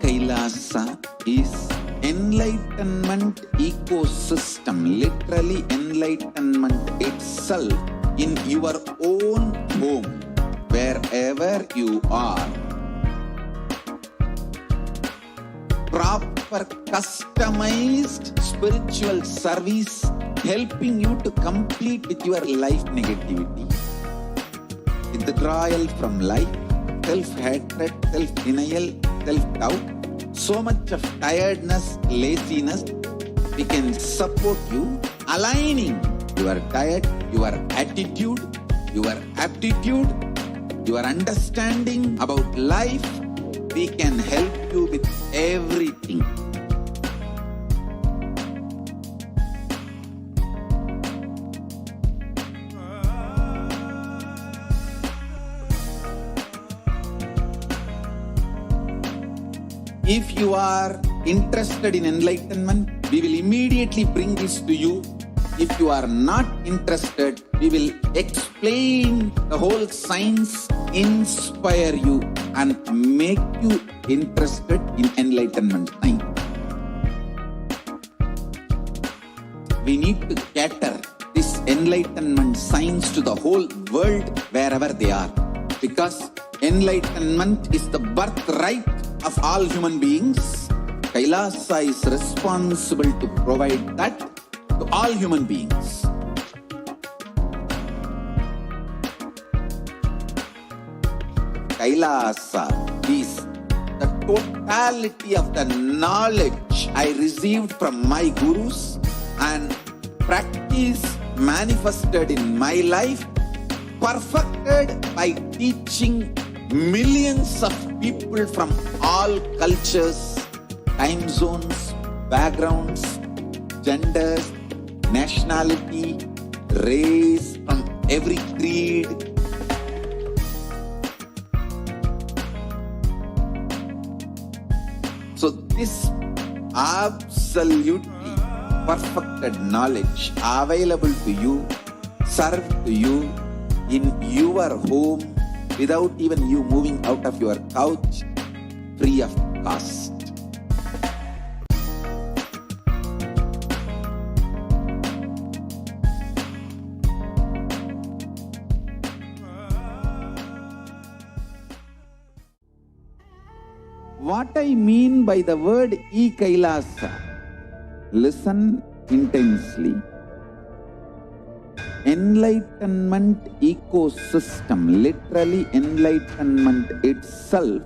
A: Kailasa is enlightenment ecosystem, literally enlightenment itself in your own home, wherever you are. Proper customized spiritual service helping you to complete with your life negativity. Withdrawal from life, self-hatred, self-denial, self-doubt, so much of tiredness, laziness. We can support you aligning your diet, your attitude, your aptitude, your understanding about life. We can help you with everything. If you are interested in enlightenment, we will immediately bring this to you. If you are not interested, we will explain the whole science, inspire you, and make you interested in enlightenment science. We need to cater this enlightenment science to the whole world wherever they are. Because enlightenment is the birthright of all human beings. Kailasa is responsible to provide that to all human beings. Kailasa is the totality of the knowledge I received from my gurus and practice manifested in my life, perfected by teaching millions of people from all cultures, time zones, backgrounds, genders, nationality, race, from every creed. So this absolutely perfected knowledge available to you, served to you in your home without even you moving out of your couch, free of cost. What I mean by the word e-Kailasa, listen intensely. Enlightenment ecosystem, literally enlightenment itself,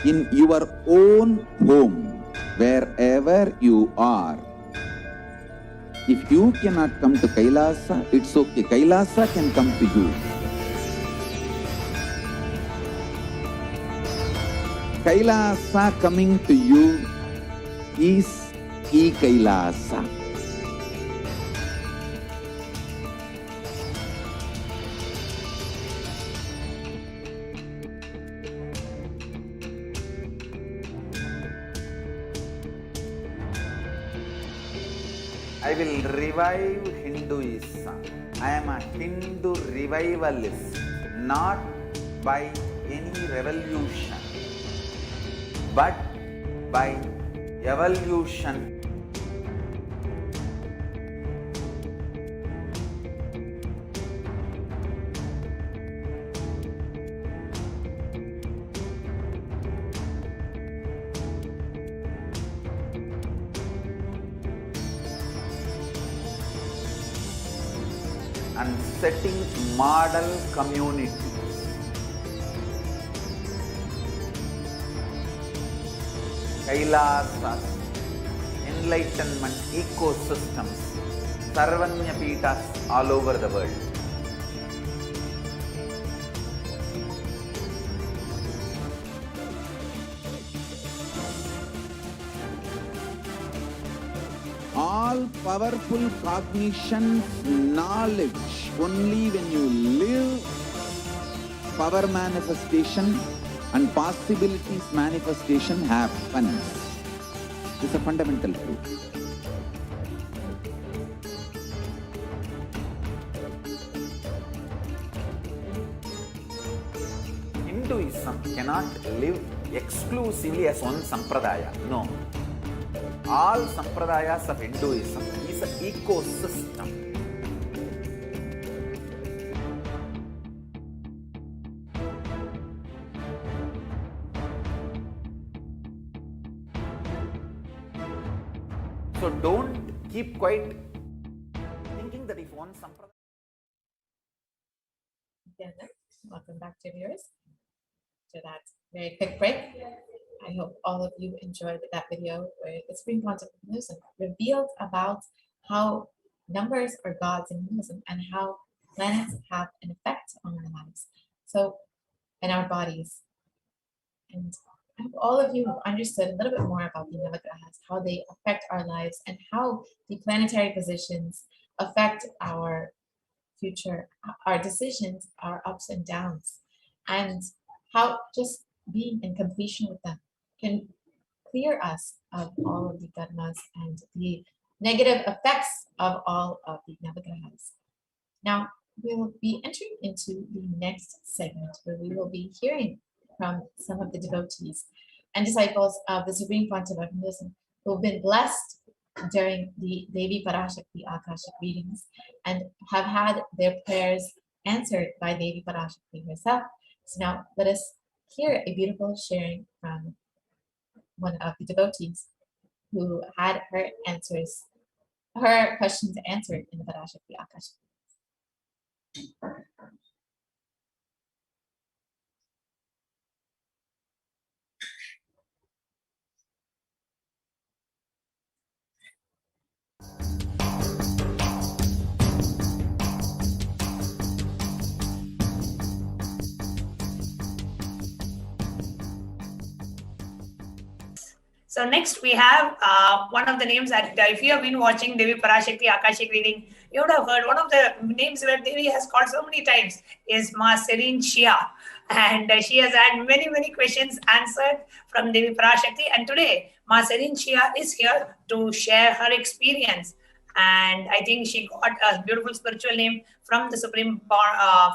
A: in your own home, wherever you are. If you cannot come to Kailasa, it's okay. Kailasa can come to you. Kailasa coming to you is e-Kailasa. I will revive Hinduism. I am a Hindu revivalist, not by any revolution, but by evolution. And setting model communities. Kailasas, enlightenment ecosystems, Sarvanya Pitas all over the world. All powerful cognition, knowledge, only when you live, power manifestation and possibilities manifestation happens. This is a fundamental truth. Hinduism cannot live exclusively as one sampradaya. No. All sampradayas of Hinduism is an ecosystem. So don't keep quiet thinking that if one sampradaya...
B: Welcome back to viewers to that very quick break. I hope all of you enjoyed that video where the Supreme Pontiff of Hinduism revealed about how numbers are gods in Hinduism and how planets have an effect on our lives, so and our bodies. And I hope all of you have understood a little bit more about the Navagrahas, how they affect our lives, and how the planetary positions affect our future, our decisions, our ups and downs, and how just being in completion with them can clear us of all of the karmas and the negative effects of all of the navagrahas. Now, we will be entering into the next segment where we will be hearing from some of the devotees and disciples of the Supreme Pontiff of Hinduism who have been blessed during the Devi Parashakti Akashic readings and have had their prayers answered by Devi Parashakti herself. So now let us hear a beautiful sharing from one of the devotees who had her questions answered in the Parashakti Akashic.
E: So next we have one of the names that if you have been watching Devi Parashakti Akashic reading, you would have heard one of the names where Devi has called so many times is Ma Serene Shia. And she has had many questions answered from Devi Parashakti. And today, Ma Serene Shia is here to share her experience. And I think she got a beautiful spiritual name from the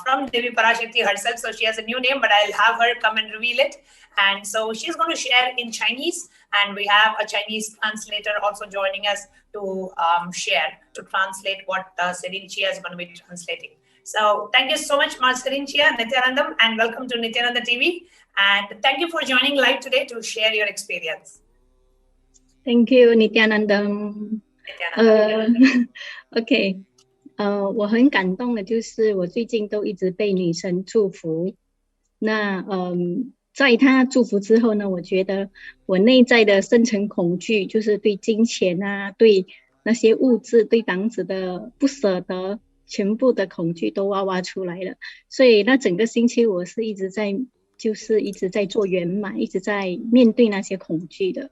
E: from Devi Parashakti herself. So she has a new name, but I'll have her come and reveal it. And so she's going to share in Chinese, and we have a Chinese translator also joining us to translate what Serene Chia is going to be translating. So thank you so much, Ma Serene Chia, Nithyanandam, and welcome to Nithyananda TV. And thank you for joining live today to share your experience.
F: Thank you, Nithyanandam. OK， 我很感动的就是我最近都一直被女神祝福。那在她祝福之后呢，我觉得我内在的深层恐惧，就是对金钱啊，对那些物质，对房子的不舍得，全部的恐惧都挖出来了。所以那整个星期我是一直在做圆满，一直在面对那些恐惧的。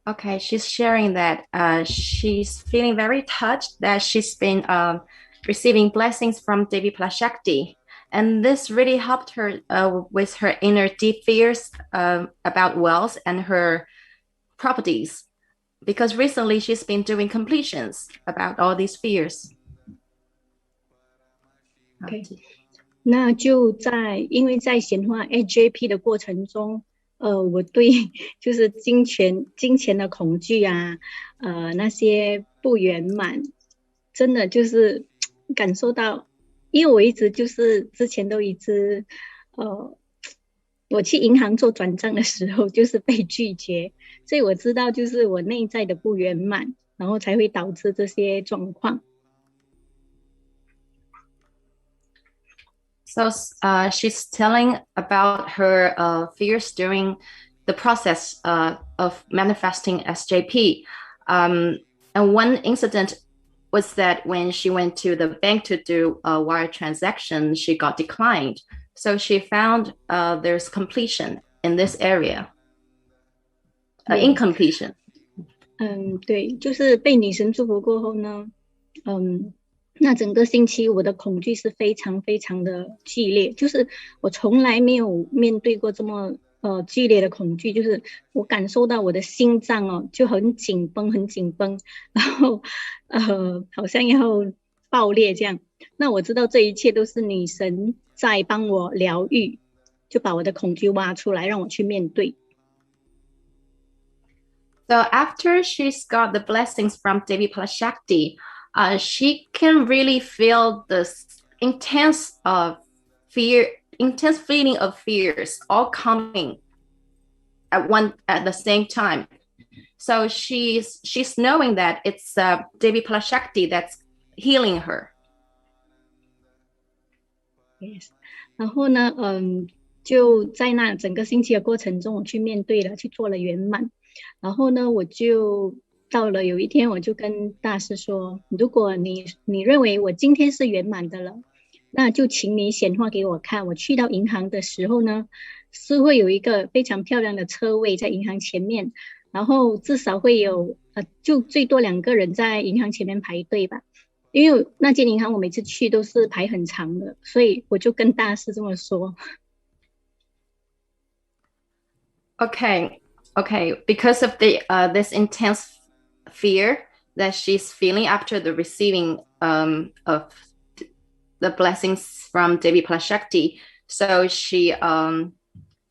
G: Okay, she's sharing that she's feeling very touched that she's been receiving blessings from Devi Parashakti. And this really helped her with her inner deep fears about wealth and her properties. Because recently she's been doing completions about all these fears.
F: Okay. 那就因为在显化 AJP 的过程中，我对就是金钱的恐惧啊，那些不圆满，真的就是感受到，因为我一直就是之前都一直，我去银行做转账的时候就是被拒绝，所以我知道就是我内在的不圆满，然后才会导致这些状况。
G: So she's telling about her fears during the process of manifesting SJP. And one incident was that when she went to the bank to do a wire transaction, she got declined. So she found there's completion in this area, incompletion.
F: 对，就是被女神祝福过后呢，那整个星期我的恐惧是非常的剧烈，就是我从来没有面对过这么剧烈的恐惧，就是我感受到我的心脏就很紧绷，然后好像要爆裂这样。那我知道这一切都是女神在帮我疗愈，就把我的恐惧挖出来，让我去面对。
G: So after she's got the blessings from Devi Parashakti, she can really feel this intense feeling of fears all coming at the same time. So she's knowing that it's Devi Parashakti that's healing her.
F: Yes. 然后呢，就在那整个星期的过程中，我去面对了，去做了圆满。然后呢，我就到了有一天，我就跟大师说，如果你认为我今天是圆满的了，那就请你显化给我看。我去到银行的时候呢，是会有一个非常漂亮的车位在银行前面，然后至少会有就最多2个人在银行前面排队吧。因为那间银行我每次去都是排很长的，所以我就跟大师这么说。
G: Okay, because of the this intense fear that she's feeling after the receiving of the blessings from Devi Parashakti, so she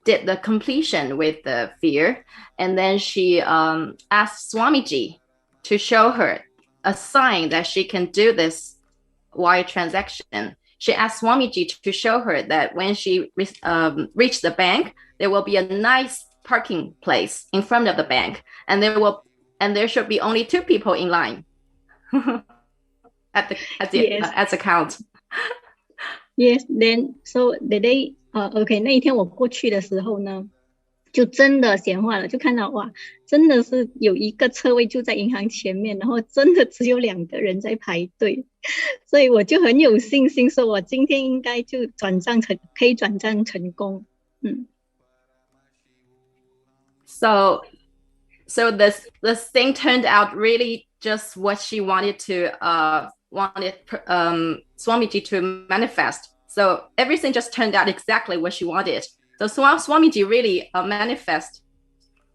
G: did the completion with the fear, and then she asked Swamiji to show her a sign that she can do this wire transaction. She asked Swamiji to show her that when she reached the bank, there will be a nice parking place in front of the bank, and there should be only 2 people in line at the count.
F: Yes, then so the day, OK， 那一天我过去的时候呢，就真的显化了，就看到哇，真的是有一个车位就在银行前面，然后真的只有2个人在排队，所以我就很有信心，说我今天应该就可以转账成功。
G: So this thing turned out really just what she wanted Swamiji to manifest. So everything just turned out exactly what she wanted. So Swamiji really manifest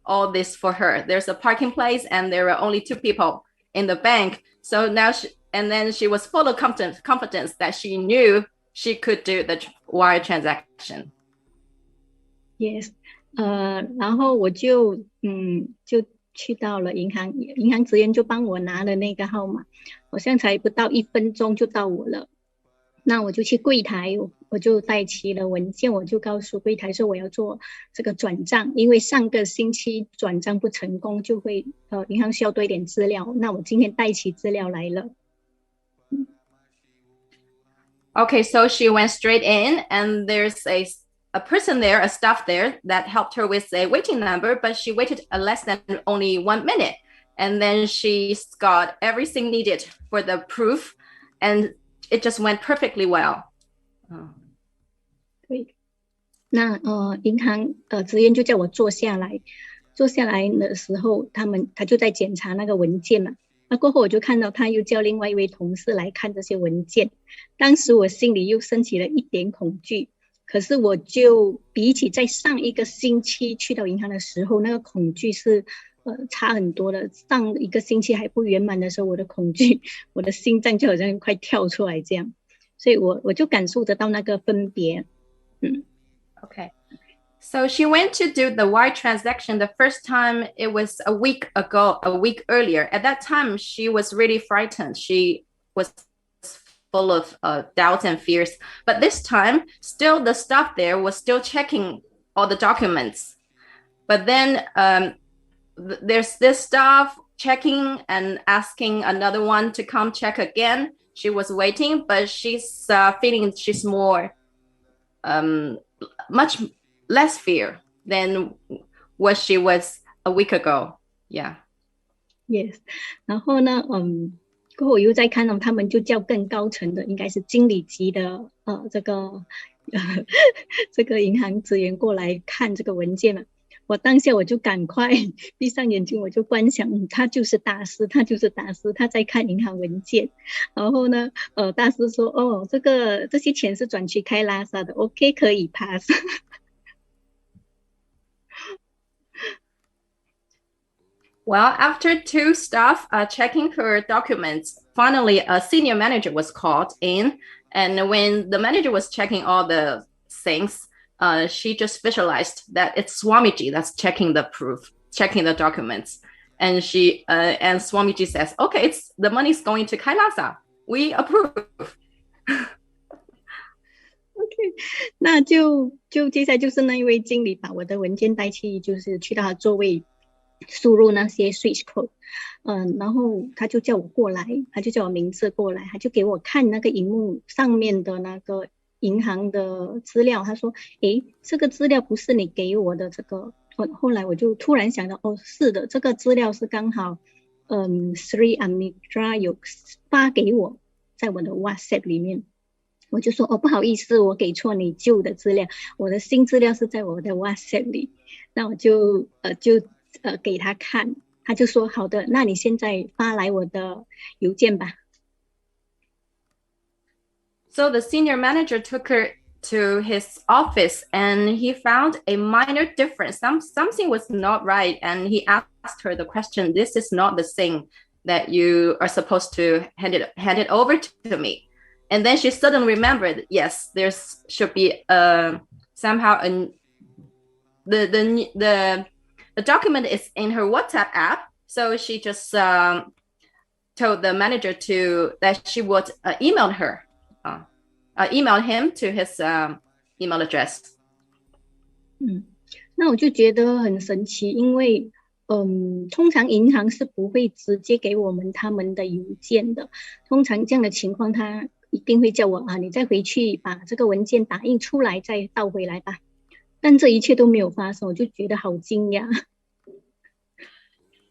G: all this for her. There's a parking place and there are only 2 people in the bank. So now she was full of confidence that she knew she could do the wire transaction.
F: Yes. 然后我就去到了银行，银行职员就帮我拿了那个号码，好像才不到1分钟就到我了。那我就去柜台，我就带齐了文件，我就告诉柜台说我要做这个转账，因为上个星期转账不成功，就会银行需要多一点资料，那我今天带齐资料来了。
G: Okay, so she went straight in, and there's a person there, a staff there that helped her with a waiting number, but she waited less than only 1 minute. And then she's got everything needed for the proof, and it just went perfectly well.
F: 对，那银行职员就叫我坐下来的时候，他就在检查那个文件嘛。那过后我就看到他又叫另外一位同事来看这些文件，当时我心里又升起了一点恐惧。可是我就比起在上一个星期去到银行的时候，那个恐惧是差很多的。上一个星期还不圆满的时候，我的恐惧，我的心脏就好像快跳出来这样，所以我就感受得到那个分别。
G: Okay. So she went to do the wire transaction the first time. It was a week earlier. At that time, she was really frightened. She was full of doubts and fears. But this time, still the staff there was still checking all the documents. But then there's this staff checking and asking another one to come check again. She was waiting, but she's feeling she's more, much less fear than what she was a week ago. Yeah.
F: Yes. 然后呢，过后我又再看到他们就叫更高层的，应该是经理级的这个银行职员过来看这个文件了。我当下我就赶快闭上眼睛，我就观想他就是大师，他在看银行文件。然后呢，大师说这些钱是转去开拉萨的 ，OK 可以 pass。Well,
G: after 2 staff checking her documents, finally a senior manager was called in. And when the manager was checking all the things, she just visualized that it's Swamiji that's checking the proof, checking the documents. And and Swamiji says, okay, the money's going to Kailasa. We approve.
F: OK， 那就接下来就是那一位经理把我的文件带去，就是去到他座位，输入那些 switch code， 然后他就叫我过来，他就叫我名字过来，他就给我看那个荧幕上面的那个银行的资料，他说，这个资料不是你给我的这个，后来我就突然想到，是的，这个资料是刚好，Sri Amitra 有发给我，在我的 WhatsApp 里面。我就说不好意思，我给错你旧的资料，我的新资料是在我的 WhatsApp 里。那我就给他看，他就说好的，那你现在发来我的邮件吧。
G: So the senior manager took her to his office and he found a minor difference. Something was not right. And he asked her the question, this is not the thing that you are supposed to hand it over to me. And then she suddenly remembered, yes, there should be somehow the document is in her WhatsApp app. So she just told the manager that she would email him to his email address.
F: 那我就觉得很神奇，因为通常银行是不会直接给我们他们的邮件的，通常这样的情况他一定会叫我你再回去把这个文件打印出来再倒回来吧，但这一切都没有发生，我就觉得好惊讶。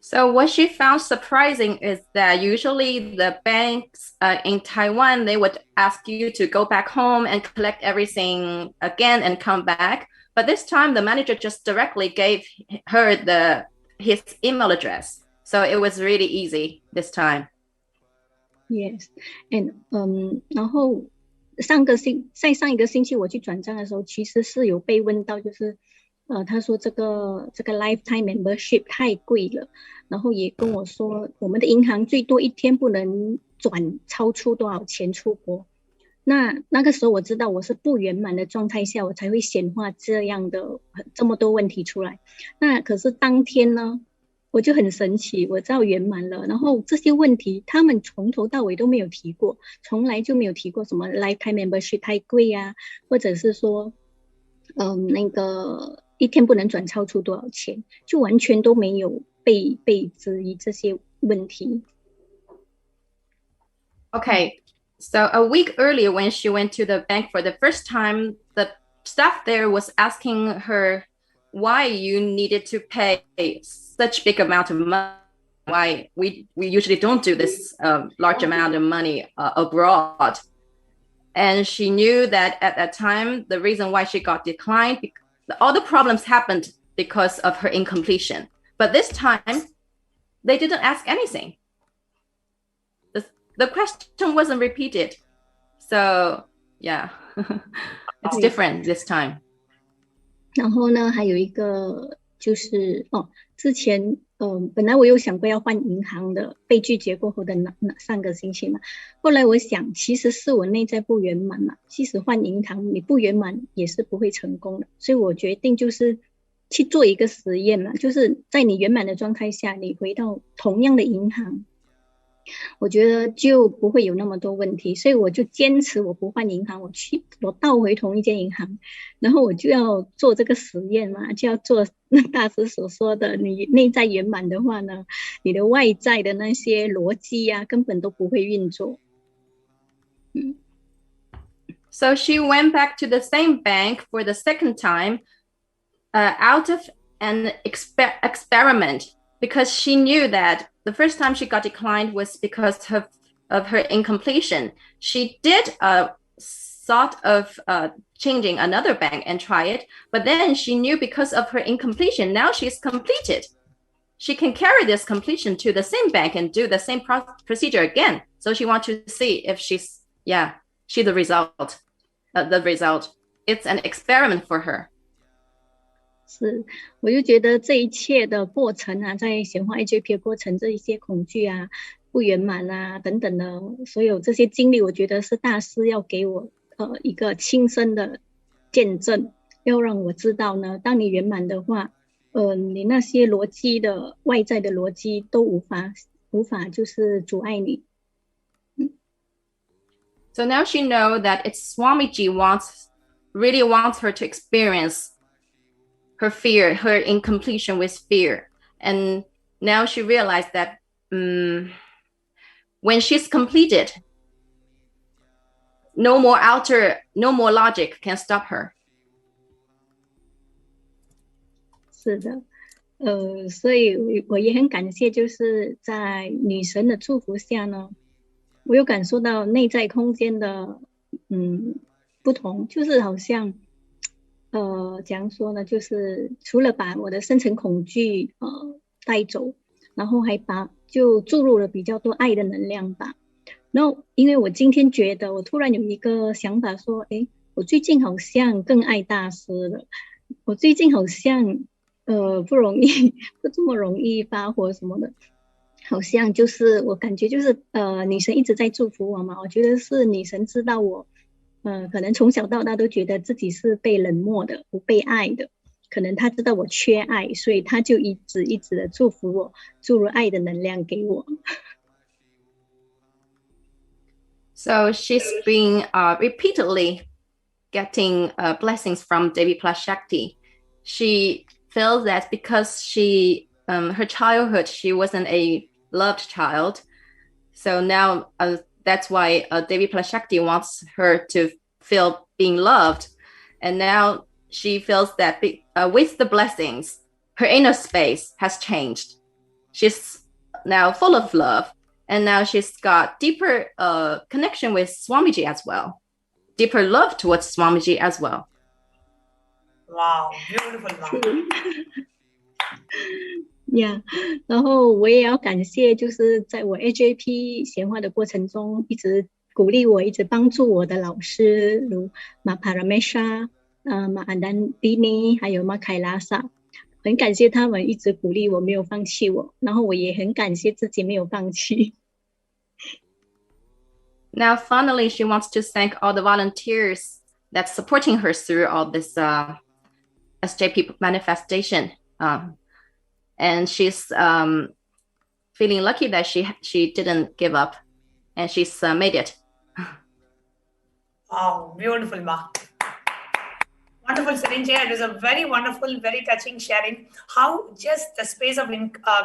G: So what she found surprising is that usually the banks in Taiwan, they would ask you to go back home and collect everything again and come back. But this time the manager just directly gave her his email address. So it was really easy this time.
F: Yes, and 然后在上一个星期我去转账的时候，其实是有被问到，就是他说这个 lifetime membership 太贵了，然后也跟我说我们的银行最多一天不能转超出多少钱出国。那个时候我知道我是不圆满的状态下，我才会显化这么多问题出来。那可是当天呢，我就很神奇，我知道圆满了，然后这些问题他们从头到尾都没有提过，从来就没有提过什么 lifetime membership 太贵啊，或者是说那个一天不能转超出多少钱，就完全都没有被质疑这些问题。
G: Okay, so a week earlier when she went to the bank for the first time, the staff there was asking her why you needed to pay such big amount of money. Why we usually don't do this large amount of money abroad. And she knew that at that time, the reason why she got declined, all the problems happened because of her incompletion. But this time, they didn't ask anything. The question wasn't repeated. So, yeah, it's different this time.
F: 然后呢，还有一个就是之前本来我有想过要换银行的，被拒绝过后的上个星期嘛，后来我想其实是我内在不圆满嘛，即使换银行你不圆满也是不会成功的，所以我决定就是去做一个实验嘛，就是在你圆满的状态下，你回到同样的银行，我觉得就不会有那么多问题，所以我就坚持我不换银行，我倒回同一间银行，然后我就要做这个实验嘛，就要做大师所说的，你内在圆满的话呢，你的外在的那些逻辑啊根本都不会运作。
G: So she went back to the same bank for the second time out of an experiment, because she knew that the first time she got declined was because of her incompletion. She did thought of changing another bank and try it, but then she knew because of her incompletion, now she's completed. She can carry this completion to the same bank and do the same procedure again. So she wants to see if she's the result. It's an experiment for her.
F: 是，我就觉得这一切的过程啊，在显化 AJP 的过程，这一些恐惧啊、不圆满啊等等的，所有这些经历，我觉得是大师要给我一个亲身的见证，要让我知道呢，当你圆满的话，你那些逻辑的外在的逻辑都无法就是阻碍你。
G: So now she knows that it's Swamiji really wants her to experience her fear, her incompletion with fear. And now she realized that when she's completed, no more logic can stop her.
F: 是的，所以我也很感谢，就是在女神的祝福下呢，我有感受到内在空间的不同，就是好像怎样说呢，就是除了把我的深层恐惧带走，然后还就注入了比较多爱的能量吧。然后因为我今天觉得我突然有一个想法说，诶，我最近好像更爱大师了，我最近好像不容易不这么容易发火什么的，好像就是我感觉就是女神一直在祝福我嘛，我觉得是女神知道我可能从小到大都觉得自己是被冷漠的，不被爱的，可能她知道我缺爱，所以她就一直一直的祝福我，注入爱的能量给我。
G: So she's been repeatedly getting blessings from Devi plus Shakti. She feels that because her childhood, she wasn't a loved child. So now that's why Devi plus Shakti wants her to feel being loved. And now she feels that with the blessings, her inner space has changed. She's now full of love. And now she's got deeper connection with Swamiji as well. Deeper love towards Swamiji as well.
E: Wow, beautiful, ma'am.
F: Yeah， 然后我也要感谢，就是在我 AJP 显化的过程中，一直鼓励我、一直帮助我的老师，如马帕拉梅莎、马安丹迪尼，还有马凯拉萨，很感谢他们一直鼓励我，没有放弃我。然后我也很感谢自己没有放弃。
G: Now, finally, she wants to thank all the volunteers that's supporting her through all this SJP manifestation. And she's feeling lucky that she didn't give up, and she's made it.
E: Wow, beautiful, ma. Wonderful, Sarinjay. It was a very wonderful, very touching sharing how just the space of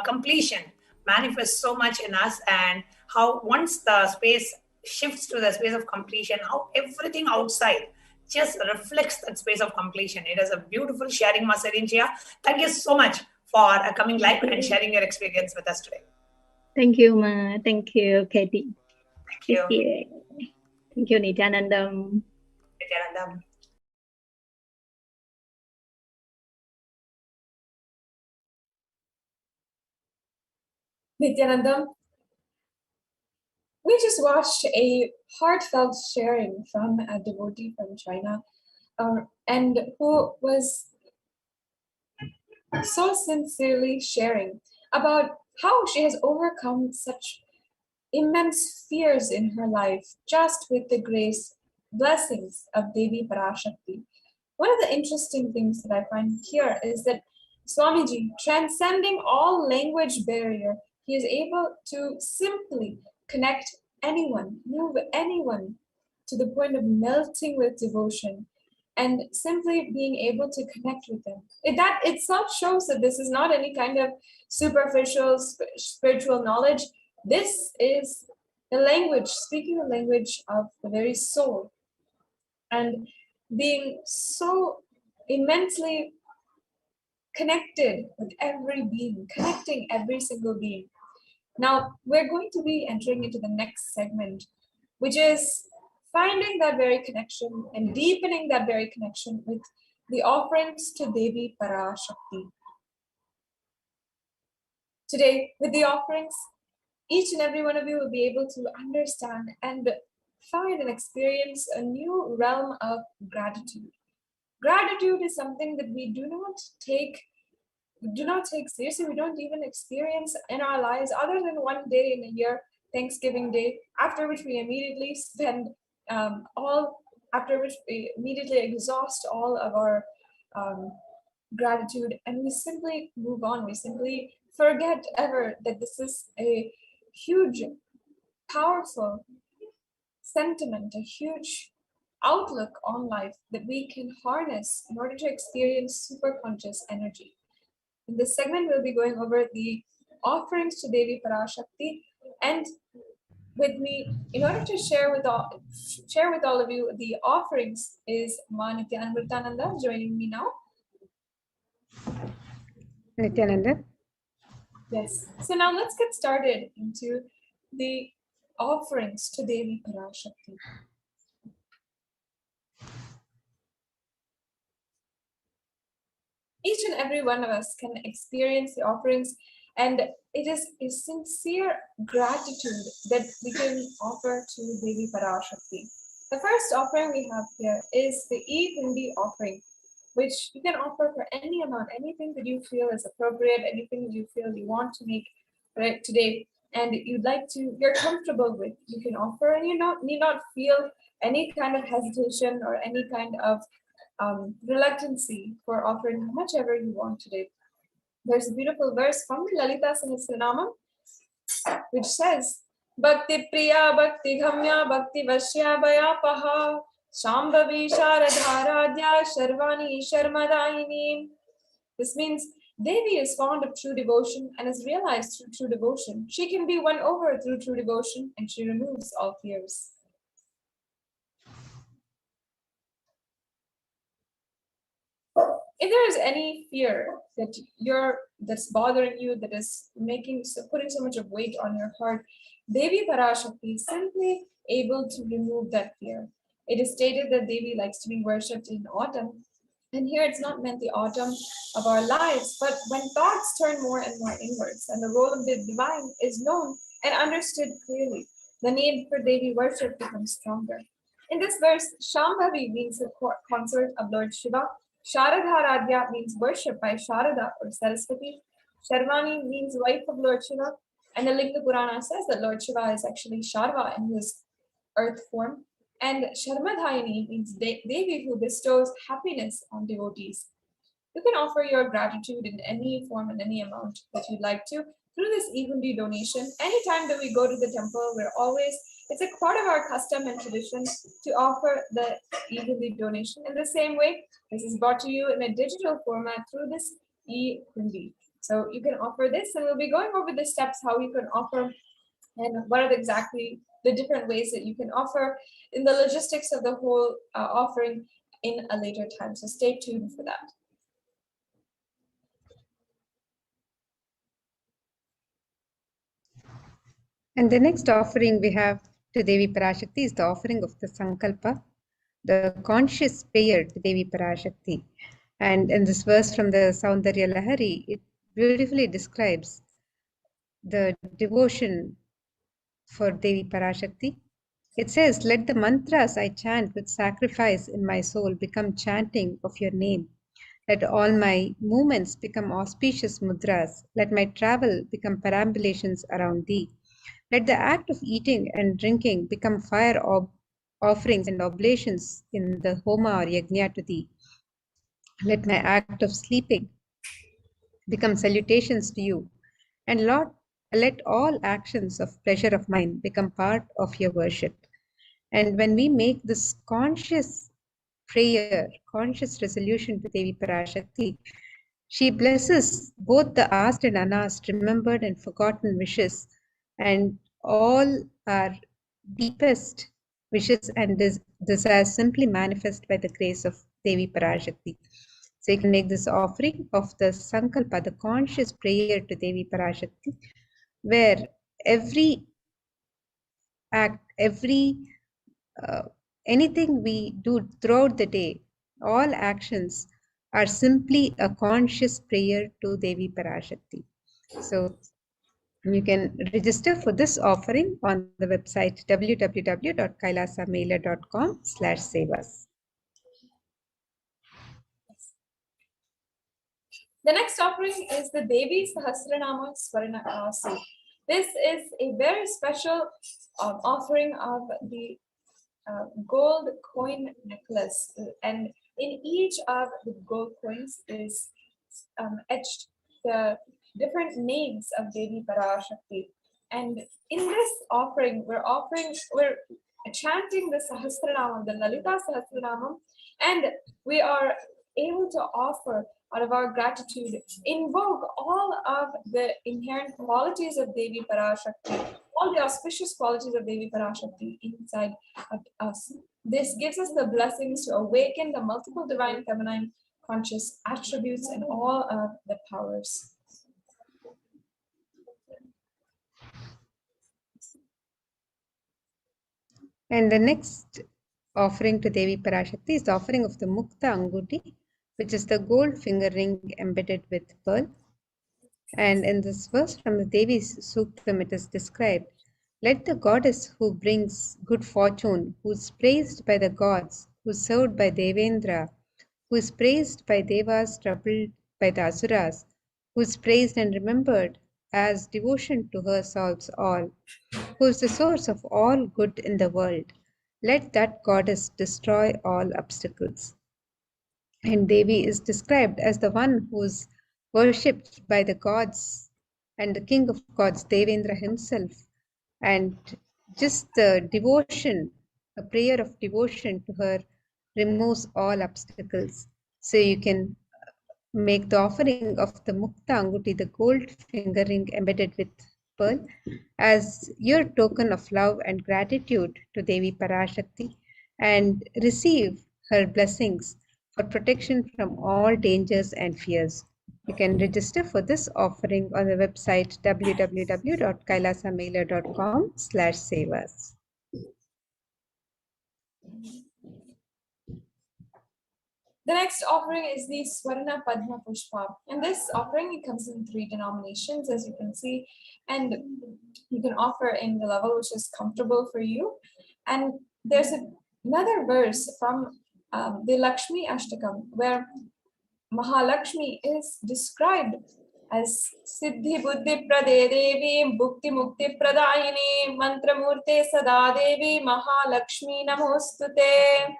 E: completion manifests so much in us, and how once the space shifts to the space of completion, how everything outside just reflects that space of completion. It is a beautiful sharing, ma Sarinjay. Thank you so much for coming live and sharing your experience with us today.
F: Thank you, Ma. Thank you, Katie.
E: Thank you.
F: Thank you, Nityanandam.
E: Nityanandam.
H: Nityanandam, we just watched a heartfelt sharing from a devotee from China, and who was so sincerely sharing about how she has overcome such immense fears in her life just with the grace, blessings of Devi Parashakti. One of the interesting things that I find here is that Swamiji, transcending all language barrier, he is able to simply connect anyone, move anyone to the point of melting with devotion and simply being able to connect with them. That itself shows that this is not any kind of superficial spiritual knowledge. This is the language, speaking the language of the very soul, and being so immensely connected with every being, connecting every single being. Now, we're going to be entering into the next segment, which is finding that very connection and deepening that very connection with the offerings to Devi Parashakti. Today, with the offerings, each and every one of you will be able to understand and find and experience a new realm of gratitude. Gratitude is something that we do not take seriously. We don't even experience in our lives other than one day in a year, Thanksgiving Day, after which we immediately exhaust all of our gratitude, and we simply move on. We simply forget ever that this is a huge, powerful sentiment, a huge outlook on life that we can harness in order to experience superconscious energy. In this segment, we'll be going over the offerings to Devi Parashakti, and with me, in order to share with all of you the offerings, is Ma Nityananda joining me now.
I: Nityananda.
H: Yes. So now let's get started into the offerings to Devi Parashakti. Each and every one of us can experience the offerings And it is a sincere gratitude that we can offer to Devi Parashakti. The first offering we have here is the Hindi offering, which you can offer for any amount, anything that you feel is appropriate, anything that you feel you want to make right today, and you're comfortable with, you can offer, and you need not feel any kind of hesitation or any kind of reluctancy for offering how much ever you want today. There's a beautiful verse from the Lalita Sahasranamam, which says, Bhakti Priya, Bhakti Ghamya, Bhakti Vashya Bhayapaha, Shambhavi Sharadharadhya, Sharvani Sharmadayini. This means Devi is fond of true devotion and is realized through true devotion. She can be won over through true devotion, and she removes all fears. If there is any fear that's bothering you, that is putting so much of weight on your heart, Devi Parashakti is simply able to remove that fear. It is stated that Devi likes to be worshipped in autumn. And here it's not meant the autumn of our lives, but when thoughts turn more and more inwards and the role of the divine is known and understood clearly, the need for Devi worship becomes stronger. In this verse, Shambhavi means the consort of Lord Shiva. Sharadharadhya means worship by Sharada or Saraswati. Sharvani means wife of Lord Shiva. And the Linga Purana says that Lord Shiva is actually Sharva in his earth form. And Sharmadhayini means Devi who bestows happiness on devotees. You can offer your gratitude in any form and any amount that you'd like to through this Egundi donation. Anytime that we go to the temple, it's a part of our custom and tradition to offer the Egundi donation. In the same way, this is brought to you in a digital format through this Egundi. So you can offer this, and we'll be going over the steps how you can offer and what are exactly the different ways that you can offer in the logistics of the whole offering in a later time. So stay tuned for that.
I: And the next offering we have to Devi Parashakti is the offering of the Sankalpa, the conscious prayer to Devi Parashakti. And in this verse from the Saundarya Lahari, it beautifully describes the devotion for Devi Parashakti. It says, let the mantras I chant with sacrifice in my soul become chanting of your name. Let all my movements become auspicious mudras. Let my travel become perambulations around thee. Let the act of eating and drinking become fire offerings and oblations in the homa or yajna to thee. Let my act of sleeping become salutations to you. And Lord, let all actions of pleasure of mine become part of your worship. And when we make this conscious prayer, conscious resolution to Devi Parashakti, she blesses both the asked and unasked, remembered and forgotten wishes, and all our deepest wishes and desires simply manifest by the grace of Devi Parashakti. So you can make this offering of the Sankalpa, the conscious prayer to Devi Parashakti, where every act, anything we do throughout the day, all actions are simply a conscious prayer to Devi Parashakti. So you can register for this offering on the website www.kailasamailer.com/sevas.
H: The next offering is the Devi Sahasranama Swaranakasi. This is a very special offering of the gold coin necklace, and in each of the gold coins is etched the different names of Devi Parashakti. And in this offering, we're chanting the Sahasranamam, the Lalita Sahasranamam, and we are able to offer out of our gratitude, invoke all of the inherent qualities of Devi Parashakti, all the auspicious qualities of Devi Parashakti inside of us. This gives us the blessings to awaken the multiple divine feminine conscious attributes and all of the powers.
I: And the next offering to Devi Parashakti is the offering of the Mukta Anguti, which is the gold finger ring embedded with pearl. And in this verse from the Devi's Suktam, it is described, let the goddess who brings good fortune, who is praised by the gods, who is served by Devendra, who is praised by Devas, troubled by the Asuras, who is praised and remembered as devotion to her solves all, who is the source of all good in the world. Let that goddess destroy all obstacles. And Devi is described as the one who is worshipped by the gods and the king of gods, Devendra himself. And just the devotion, a prayer of devotion to her, removes all obstacles. So you can make the offering of the Mukta Anguti, the gold finger ring embedded with pearl, as your token of love and gratitude to Devi Parashakti, and receive her blessings for protection from all dangers and fears. You can register for this offering on the website www.kailasamailer.com/savas.
H: The next offering is the Swarna Padma Pushpa. And this offering, it comes in 3 denominations, as you can see. And you can offer in the level which is comfortable for you. And there's another verse from the Lakshmi Ashtakam, where Mahalakshmi is described as Siddhi Buddhi Prade Devi Bhukti Mukti Pradayini Mantra Murte Sada Devi Mahalakshmi Namostute,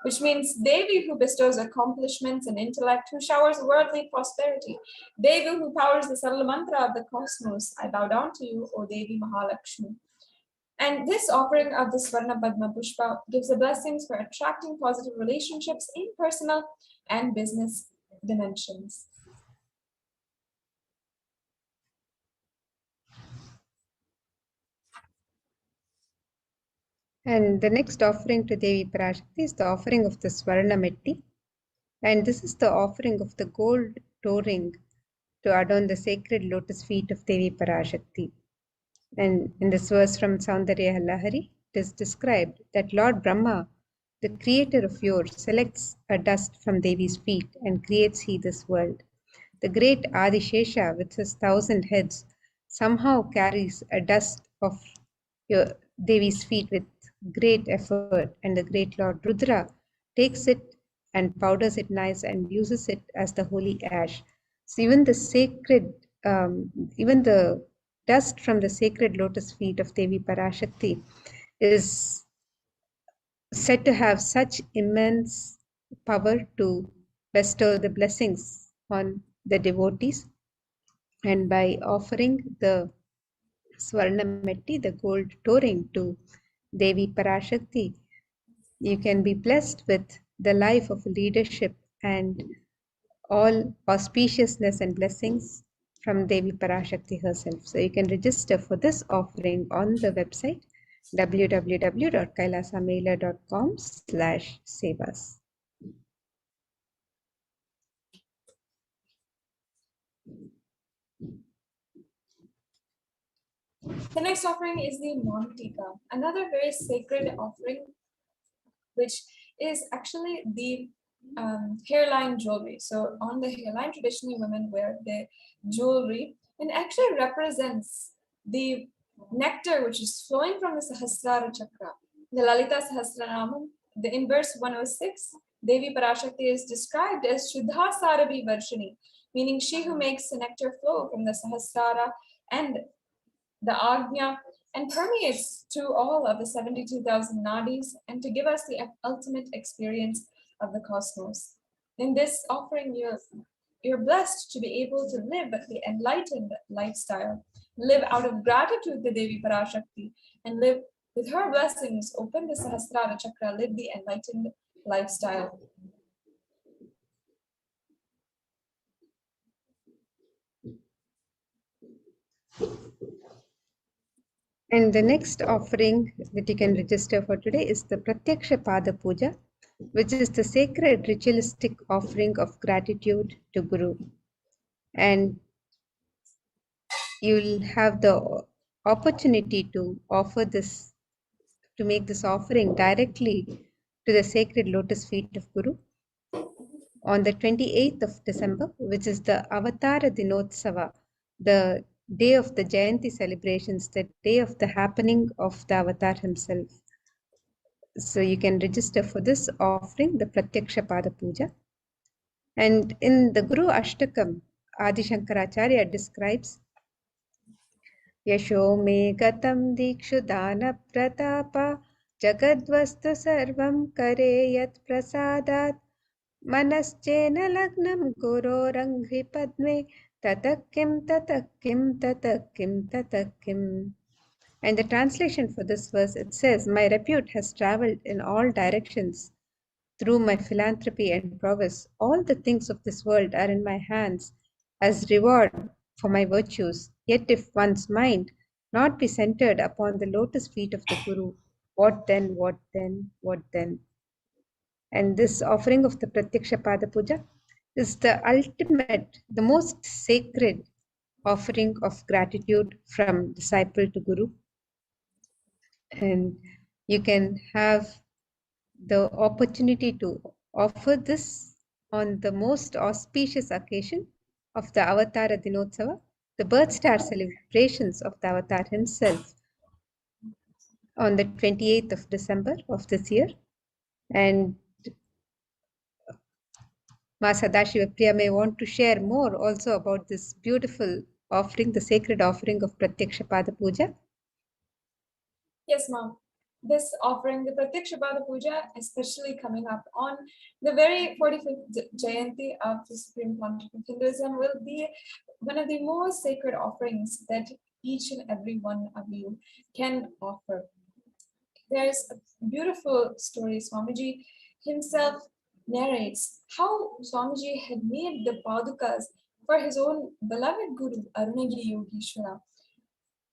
H: which means Devi who bestows accomplishments and intellect, who showers worldly prosperity, Devi who powers the subtle mantra of the cosmos. I bow down to you, O Devi Mahalakshmi. And this offering of the Swarna Padma Pushpa gives the blessings for attracting positive relationships in personal and business dimensions.
I: And the next offering to Devi Parashakti is the offering of the Swarna Metti. And this is the offering of the gold toe ring to adorn the sacred lotus feet of Devi Parashakti. And in this verse from Saundarya Lahari, it is described that Lord Brahma, the creator of yours, selects a dust from Devi's feet and creates he this world. The great Adi Shesha, with his 1,000 heads, somehow carries a dust of your Devi's feet with great effort, and the great Lord Rudra takes it and powders it nice and uses it as the holy ash. So even the sacred, even the dust from the sacred lotus feet of Devi Parashakti is said to have such immense power to bestow the blessings on the devotees. And by offering the Swarna Metti, the gold toe ring, to Devi Parashakti, you can be blessed with the life of leadership and all auspiciousness and blessings from Devi Parashakti herself. So you can register for this offering on the website www.kailasamailer.com/sevas.
H: The next offering is the Mantika, another very sacred offering, which is actually the hairline jewelry. So on the hairline, traditionally women wear the jewelry, and actually represents the nectar which is flowing from the Sahasrara Chakra. The Lalita Sahasranamam, in verse 106, Devi Parashakti is described as Shuddha Sarabi Varshini, meaning she who makes the nectar flow from the Sahasrara and the Agnya and permeates to all of the 72,000 nadis, and to give us the ultimate experience of the cosmos. In this offering, you're blessed to be able to live the enlightened lifestyle, live out of gratitude to Devi Parashakti, and live with her blessings, open the Sahasrara Chakra, live the enlightened lifestyle.
I: And the next offering that you can register for today is the Pratyaksha Pada Puja, which is the sacred ritualistic offering of gratitude to Guru. And you'll have the opportunity to offer this, to make this offering directly to the sacred lotus feet of Guru on the 28th of December, which is the Avatara Dinotsava, the day of the Jayanti celebrations, the day of the happening of the avatar himself. So you can register for this offering, the Pratyaksha Pada Puja. And in the Guru Ashtakam, Adi Shankaracharya describes Yasho me gatam dikshu dana pratapa jagadvastu sarvam kare yat prasadat manaschena lagnam guroranghi padme tatakim tatakim tatakim tatakim. And the translation for this verse, it says, my repute has traveled in all directions through my philanthropy and prowess. All the things of this world are in my hands as reward for my virtues. Yet if one's mind not be centered upon the lotus feet of the Guru, what then, what then, what then? And this offering of the Pratyaksha Pada Puja is the ultimate, the most sacred offering of gratitude from disciple to Guru. And you can have the opportunity to offer this on the most auspicious occasion of the Avatara Dinotsava, the birth star celebrations of the Avatar himself on the 28th of December of this year. And Ma Sadashiva Priya may want to share more also about this beautiful offering, the sacred offering of Pratyaksha Pada Puja.
H: Yes, ma'am. This offering, the Pratyaksha Pada Puja, especially coming up on the very 45th Jayanti of the Supreme Pontiff of Hinduism, will be one of the most sacred offerings that each and every one of you can offer. There's a beautiful story. Swamiji himself narrates how Swamiji had made the padukas for his own beloved Guru, Arunagiri Yogeshwara.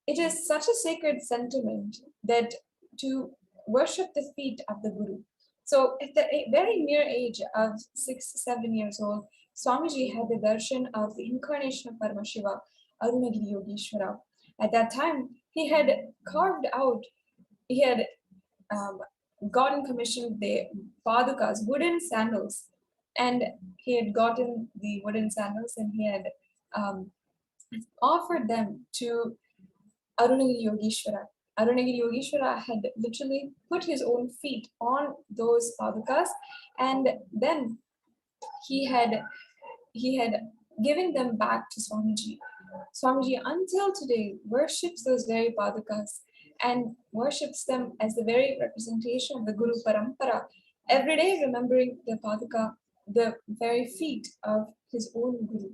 H: It is such a sacred sentiment that to worship the feet of the Guru. So at the very mere age of 6-7 years old, Swamiji had the darshan of the incarnation of Paramashiva, Arunagiri Yogeshwara. At that time, he had gotten commissioned the padukas, wooden sandals, and he had gotten the wooden sandals and he had offered them to Arunagiri Yogeshwara. Arunagiri Yogeshwara had literally put his own feet on those padukas, and then he had given them back to Swamiji. Swamiji until today worships those very padukas and worships them as the very representation of the Guru Parampara, every day remembering the paduka, the very feet of his own Guru.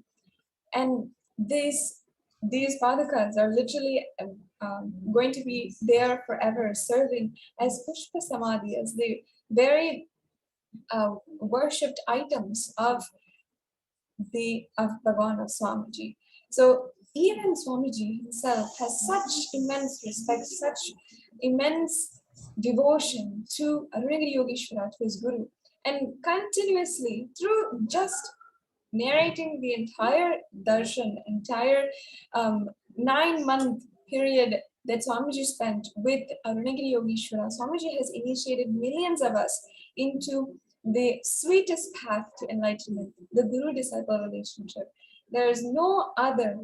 H: And these padukas are literally going to be there forever, serving as pushpa samadhi, as the very worshipped items of Bhagavan of Swamiji. So even Swamiji himself has such immense respect, such immense devotion to Arunagiri Yogeshwara, to his Guru, and continuously through just narrating the entire darshan, entire 9-month period that Swamiji spent with Arunagiri Yogeshwara, Swamiji has initiated millions of us into the sweetest path to enlightenment, the Guru-disciple relationship. There is no other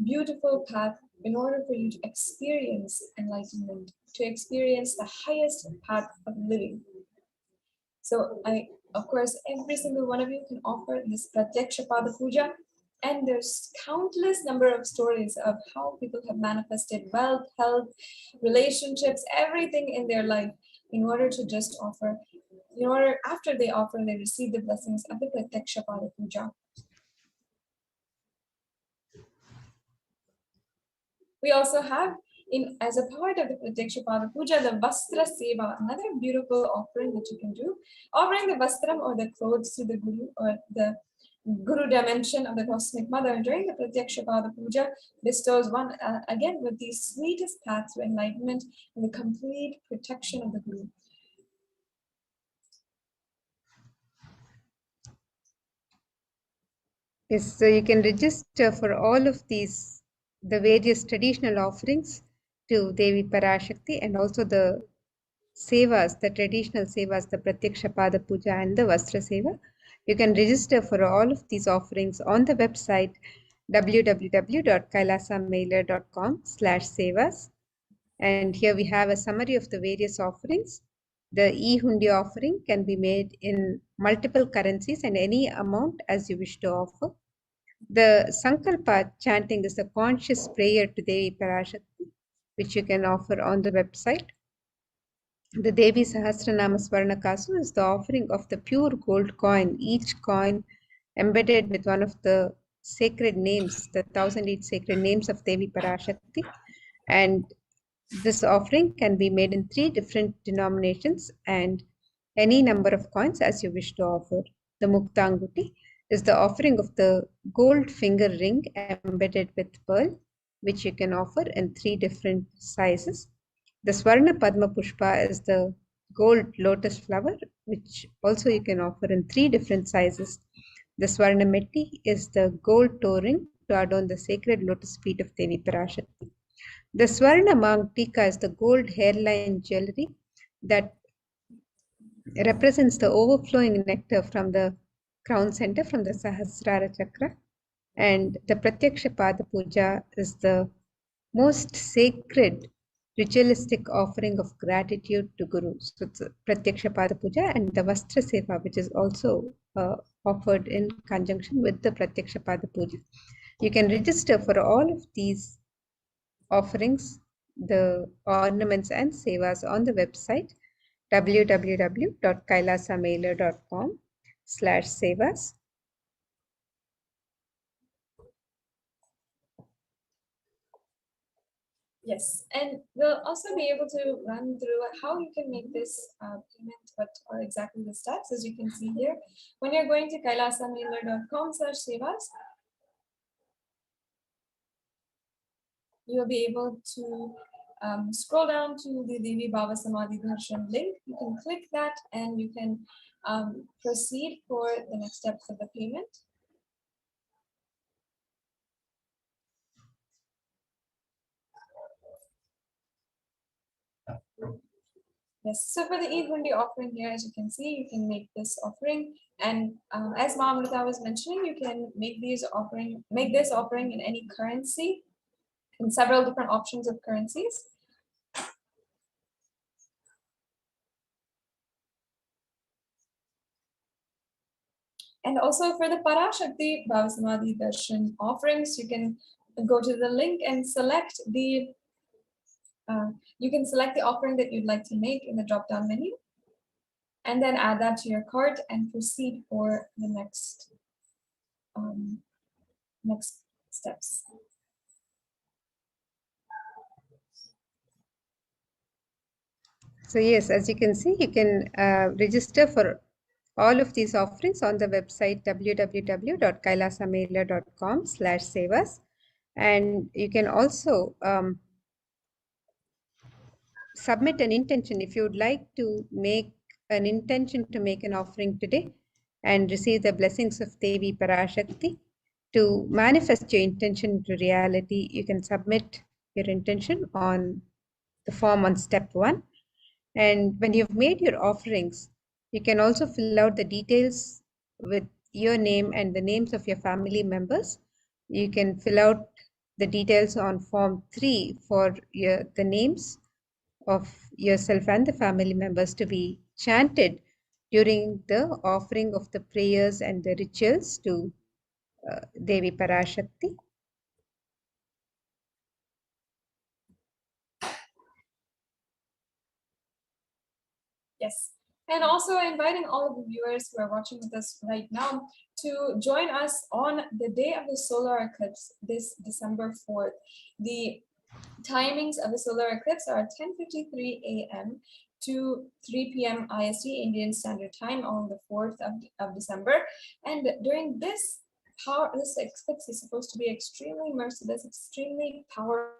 H: beautiful path in order for you to experience enlightenment, to experience the highest path of living. So of course, every single one of you can offer this Pratyaksha Pada Puja, and there's countless number of stories of how people have manifested wealth, health, relationships, everything in their life in order to just offer. After they offer, they receive the blessings of the Pratyaksha Pada Puja. We also have, as a part of the Pratyaksha Pada Puja, the Vastra Seva, another beautiful offering that you can do. Offering the Vastram or the clothes to the Guru or the Guru dimension of the Cosmic Mother during the Pratyaksha Pada Puja bestows one, again, with the sweetest path to enlightenment and the complete protection of the Guru.
I: Yes, so you can register for all of these, the various traditional offerings to Devi Parashakti, and also the sevas, the traditional sevas, the Pratyaksha Pada Puja and the Vastra Seva. You can register for all of these offerings on the website www.kailasamailer.com/sevas. And here we have a summary of the various offerings. The e-hundi offering can be made in multiple currencies and any amount as you wish to offer. The Sankalpa chanting is the conscious prayer to Devi Parashakti, which you can offer on the website. The Devi Sahasranama Swarnakasu is the offering of the pure gold coin, each coin embedded with one of the sacred names, the 1008 sacred names of Devi Parashakti. And this offering can be made in 3 different denominations and any number of coins as you wish to offer. The Muktanguti is the offering of the gold finger ring embedded with pearl, which you can offer in 3 different sizes. The Swarna Padma Pushpa is the gold lotus flower, which also you can offer in 3 different sizes. The Swarna Metti is the gold toe ring to adorn the sacred lotus feet of Devi Parashakti. The Swarna Mang Tika is the gold hairline jewelry that represents the overflowing nectar from the crown center, from the Sahasrara Chakra. And the Pratyaksha Pada Puja is the most sacred ritualistic offering of gratitude to Guru. So it's Pratyaksha Pada Puja and the Vastra Seva, which is also offered in conjunction with the Pratyaksha Pada Puja. You can register for all of these offerings, the ornaments and sevas on the website www.kailasamailer.com/sevas.
H: Yes, and we'll also be able to run through how you can make this payment, what are exactly the steps, as you can see here. When you're going to kailasamailer.com/sevas, you'll be able to scroll down to the Devi Bhava Samadhi Darshan link. You can click that and you can proceed for the next steps of the payment. Yes, so for the e-hundi offering here, as you can see, you can make this offering, and as Mahamrita was mentioning, you can make this offering in any currency, in several different options of currencies. And also for the Parashakti Bhavasamadhi Darshan offerings, you can go to the link and select the offering that you'd like to make in the drop-down menu, and then add that to your cart and proceed for the next steps.
I: So yes, as you can see, you can register for all of these offerings on the website www.kailasamailer.com/sevas, and you can also submit an intention if you would like to make an intention to make an offering today and receive the blessings of Devi Parashakti. To manifest your intention to reality, you can submit your intention on the form on step 1. And when you've made your offerings, you can also fill out the details with your name and the names of your family members. You can fill out the details on form 3 for the names of yourself and the family members to be chanted during the offering of the prayers and the rituals to Devi Parashakti.
H: Yes, and also inviting all of the viewers who are watching with us right now to join us on the day of the solar eclipse, this December 4th. The timings of the solar eclipse are 10:53 a.m. to 3 p.m. IST, Indian Standard Time, on the 4th of December. And during this eclipse is supposed to be extremely merciless, extremely powerful.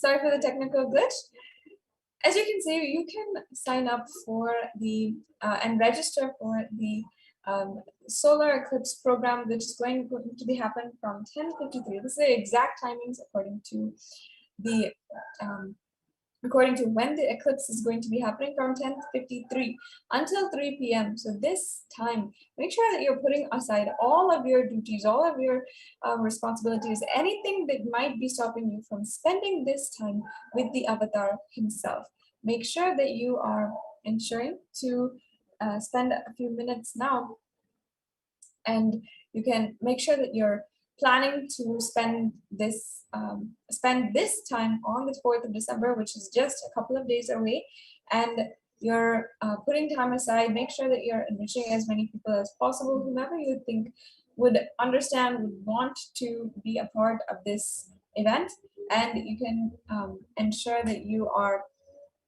H: Sorry for the technical glitch. As you can see, you can sign up for the and register for the solar eclipse program, which is going to be happening from 10:53. This is the exact timings according to the when the eclipse is going to be happening, from 10:53 until 3 p.m. So this time, make sure that you're putting aside all of your duties, all of your responsibilities, anything that might be stopping you from spending this time with the avatar himself. Make sure that you are ensuring to spend a few minutes now, and you can make sure that you're planning to spend this time on the 4th of December, which is just a couple of days away, and you're putting time aside. Make sure that you're enriching as many people as possible, whomever you think would understand, would want to be a part of this event, and you can ensure that you are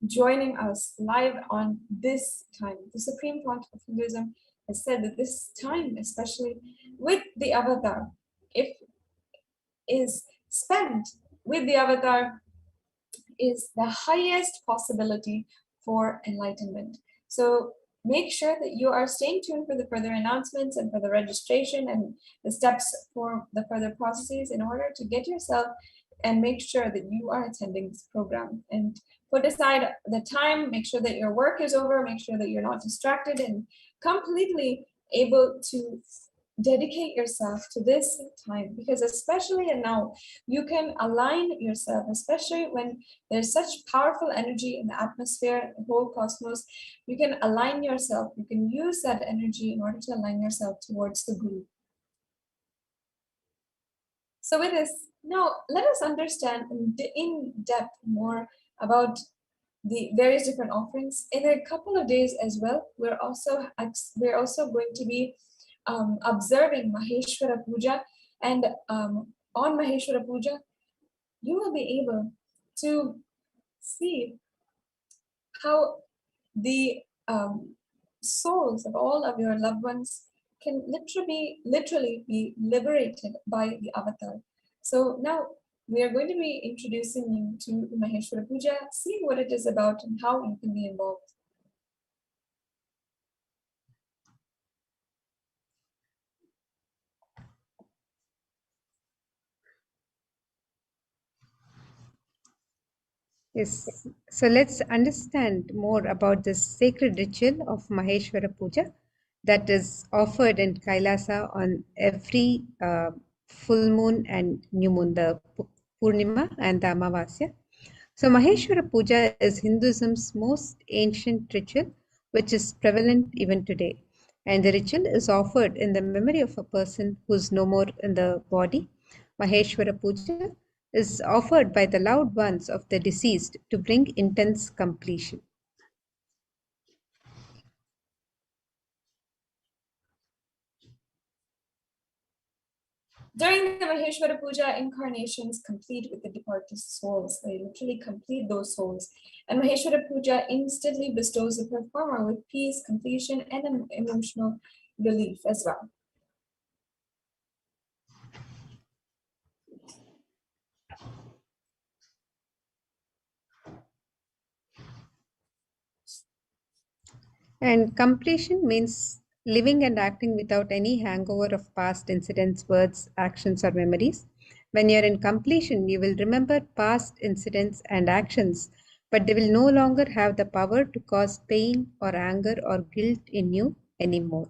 H: joining us live on this time. The Supreme Pontiff of Hinduism has said that this time, especially with the avatar, if is spent with the avatar, is the highest possibility for enlightenment. So make sure that you are staying tuned for the further announcements and for the registration and the steps for the further processes in order to get yourself and make sure that you are attending this program. And put aside the time, make sure that your work is over, make sure that you're not distracted, and completely able to dedicate yourself to this time, because especially now you can align yourself, especially when there's such powerful energy in the atmosphere, the whole cosmos. You can align yourself, you can use that energy in order to align yourself towards the Guru. So with this, now let us understand in depth more about the various different offerings. In a couple of days as well, we're also going to be observing Maheshwara Puja, and on Maheshwara Puja, you will be able to see how the souls of all of your loved ones can literally be liberated by the avatar. So now we are going to be introducing you to the Maheshwara Puja, see what it is about and how you can be involved.
I: Yes, so let's understand more about this sacred ritual of Maheshwara Puja that is offered in Kailasa on every full moon and new moon, the Purnima and the Amavasya. So Maheshwara Puja is Hinduism's most ancient ritual, which is prevalent even today. And the ritual is offered in the memory of a person who's no more in the body. Maheshwara Puja is offered by the loved ones of the deceased to bring intense completion.
H: During the Maheshwara Puja, incarnations complete with the departed souls. They literally complete those souls. And Maheshwara Puja instantly bestows the performer with peace, completion, and emotional relief as well.
I: And completion means living and acting without any hangover of past incidents, words, actions, or memories. When you're in completion, you will remember past incidents and actions, but they will no longer have the power to cause pain or anger or guilt in you anymore.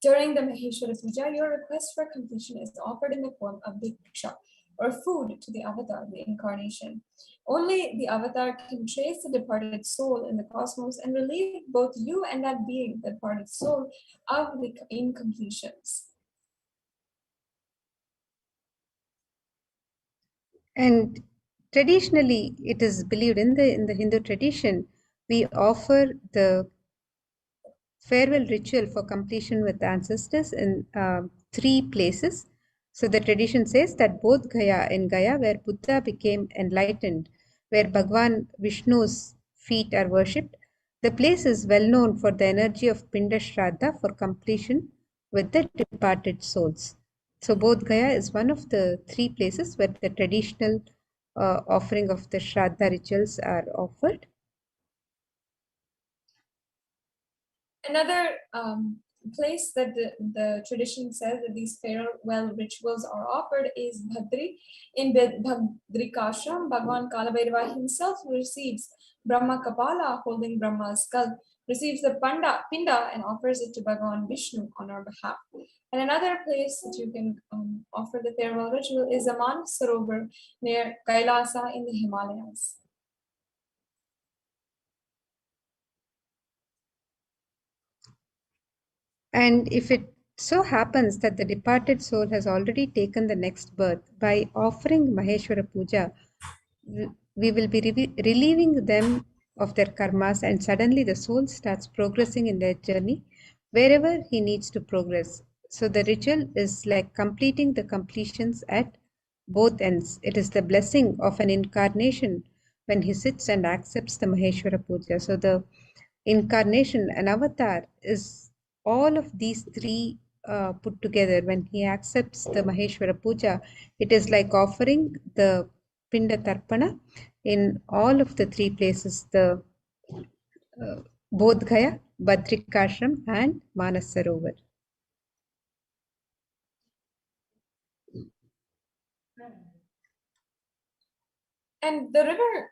H: During the Maheshwara Puja, your request for completion is offered in the form of diksha, or food, to the avatar, the incarnation. Only the avatar can trace the departed soul in the cosmos and relieve both you and that being, the departed soul, of the incompletions.
I: And traditionally, it is believed in the Hindu tradition, we offer the farewell ritual for completion with ancestors in 3 places. So the tradition says that both Gaya, in Gaya, where Buddha became enlightened, where Bhagavan Vishnu's feet are worshipped, the place is well known for the energy of Pinda Shraddha for completion with the departed souls. So Bodh Gaya is one of the 3 places where the traditional offering of the Shraddha rituals are offered.
H: Another place that the tradition says that these farewell rituals are offered is Bhadri. In Bhadrikashram, Bhagavan Kalabhairava himself receives Brahma Kapala holding Brahma's skull, receives the pinda and offers it to Bhagavan Vishnu on our behalf. And another place that you can offer the farewell ritual is Aman Sarovar near Kailasa in the Himalayas.
I: And if it so happens that the departed soul has already taken the next birth, by offering Maheshwara Puja, we will be relieving them of their karmas, and suddenly the soul starts progressing in their journey wherever he needs to progress. So the ritual is like completing the completions at both ends. It is the blessing of an incarnation when he sits and accepts the Maheshwara Puja. So the incarnation, an avatar, is all of these 3 put together. When he accepts the Maheshwara Puja, it is like offering the Pinda Tarpana in all of the 3 places, the Bodh Gaya, Badrikashram and Manas Sarovar.
H: And the river,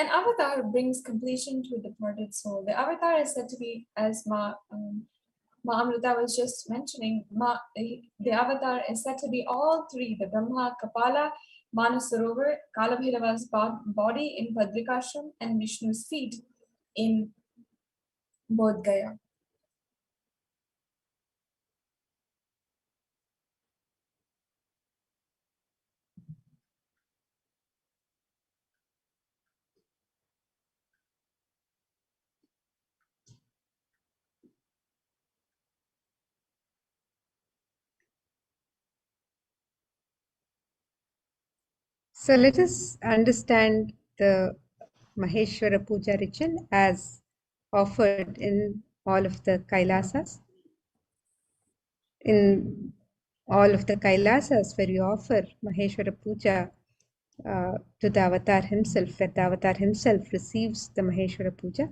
H: an avatar brings completion to a departed soul. The avatar is said to be, as Ma Amrita was just mentioning, the avatar is said to be all 3, the Brahma, Kapala, Manasarovar, Kalabhairava's body in Bhadrikashram, and Vishnu's feet in Bodh Gaya.
I: So let us understand the Maheshwara Puja ritual as offered in all of the Kailasas. In all of the Kailasas where you offer Maheshwara Puja to the avatar himself, where the avatar himself receives the Maheshwara Puja,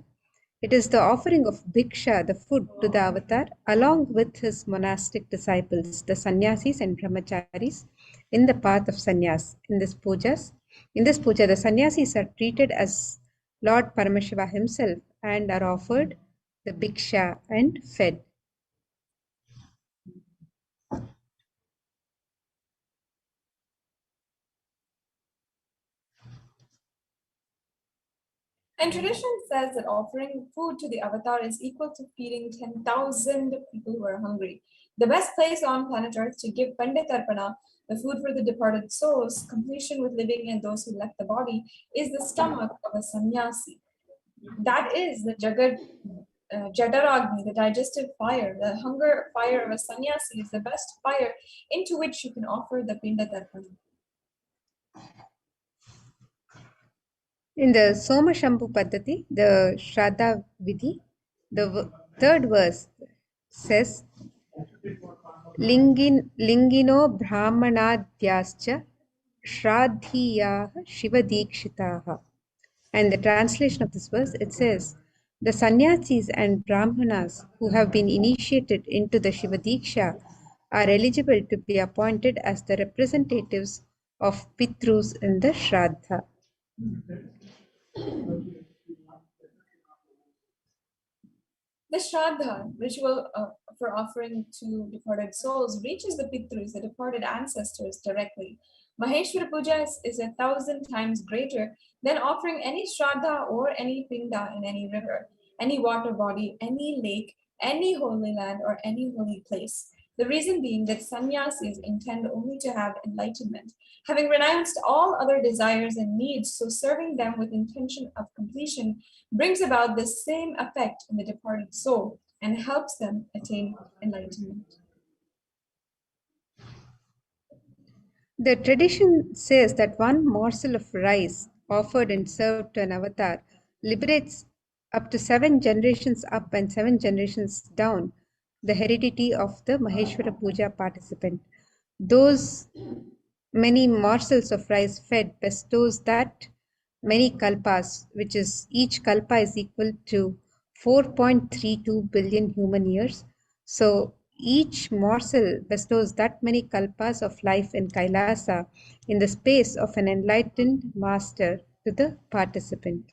I: it is the offering of bhiksha, the food, to the avatar, along with his monastic disciples, the sannyasis and brahmacharis, in the path of sannyas. In this puja, the sannyasis are treated as Lord Paramashiva himself and are offered the bhiksha and fed.
H: And tradition says that offering food to the avatar is equal to feeding 10,000 people who are hungry. The best place on planet Earth to give Pandit Arpana, the food for the departed souls, completion with living and those who left the body, is the stomach of a sannyasi. That is the Jadaragni, the digestive fire. The hunger fire of a sannyasi is the best fire into which you can offer the Pinda Tarpana.
I: In the Soma Shambhu Paddhati, the Shraddha Vidhi, the 3rd verse says, Lingino Brahmanadyascha Shraddhiyah Shivadikshitaha. And the translation of this verse, it says, the sannyasis and brahmanas who have been initiated into the Shivadiksha are eligible to be appointed as the representatives of Pitrus in the Shraddha.
H: The Shraddha, ritual for offering to departed souls, reaches the Pitrus, the departed ancestors, directly. Maheshwara Puja is 1,000 times greater than offering any Shraddha or any Pinda in any river, any water body, any lake, any holy land, or any holy place. The reason being that sannyasis intend only to have enlightenment, having renounced all other desires and needs, so serving them with intention of completion brings about the same effect in the departed soul and helps them attain enlightenment.
I: The tradition says that one morsel of rice offered and served to an avatar liberates up to 7 generations up and 7 generations down the heredity of the Maheshwara Puja participant. Those many morsels of rice fed bestows that many kalpas, which is each kalpa is equal to 4.32 billion human years. So each morsel bestows that many kalpas of life in Kailasa in the space of an enlightened master to the participant.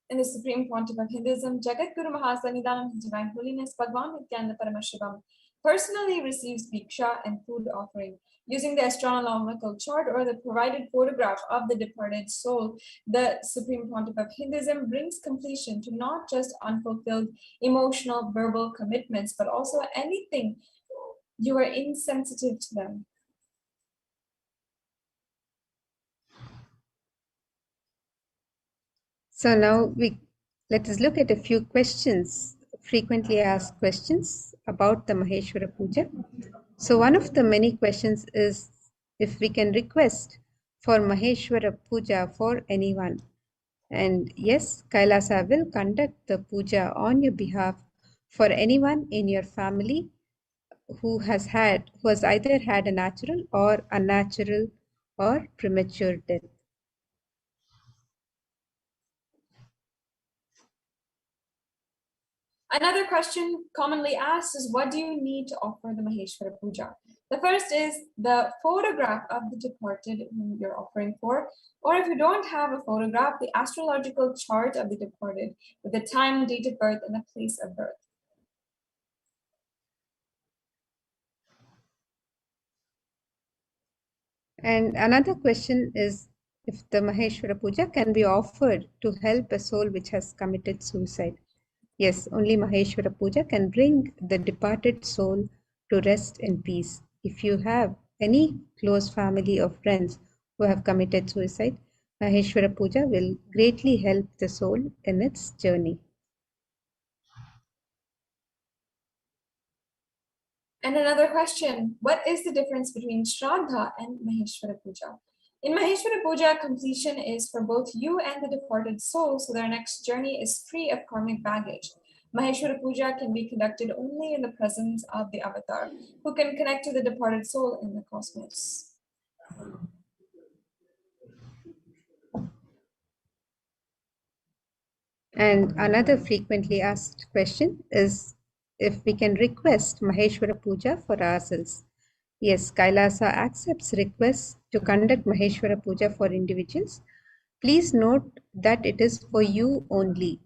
H: In the Supreme Pontiff of Hinduism, Jagat Guru Mahasanidanam, His Divine Holiness Bhagavan Paramashivam personally receives Bhiksha and food offering. Using the astronomical chart or the provided photograph of the departed soul, the Supreme Pontiff of Hinduism brings completion to not just unfulfilled emotional, verbal commitments, but also anything you are insensitive to them.
I: So now let us look at a few questions, frequently asked questions about the Maheshwara Puja. So one of the many questions is if we can request for Maheshwara Puja for anyone. And yes, Kailasa will conduct the puja on your behalf for anyone in your family who has either had a natural or unnatural or premature death.
H: Another question commonly asked is, what do you need to offer the Maheshwara Puja? The first is the photograph of the departed whom you're offering for, or if you don't have a photograph, the astrological chart of the departed with the time, date of birth, and the place of birth.
I: And another question is if the Maheshwara Puja can be offered to help a soul which has committed suicide. Yes, only Maheshwara Puja can bring the departed soul to rest in peace. If you have any close family or friends who have committed suicide, Maheshwara Puja will greatly help the soul in its journey.
H: And another question, what is the difference between Shraddha and Maheshwara Puja? In Maheshwara Puja, completion is for both you and the departed soul, so their next journey is free of karmic baggage. Maheshwara Puja can be conducted only in the presence of the avatar, who can connect to the departed soul in the cosmos.
I: And another frequently asked question is if we can request Maheshwara Puja for ourselves. Yes, Kailasa accepts requests to conduct Maheshwara Puja for individuals. Please note that it is for you only.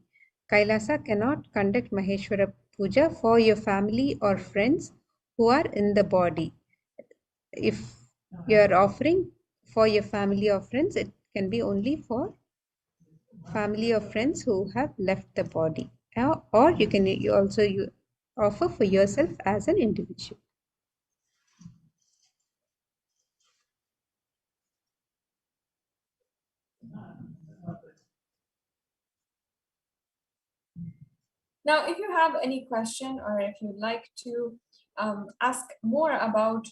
I: Kailasa cannot conduct Maheshwara Puja for your family or friends who are in the body. If you are offering for your family or friends, it can be only for family or friends who have left the body. Or you can also offer for yourself as an individual.
H: Now, if you have any question or if you'd like to ask more about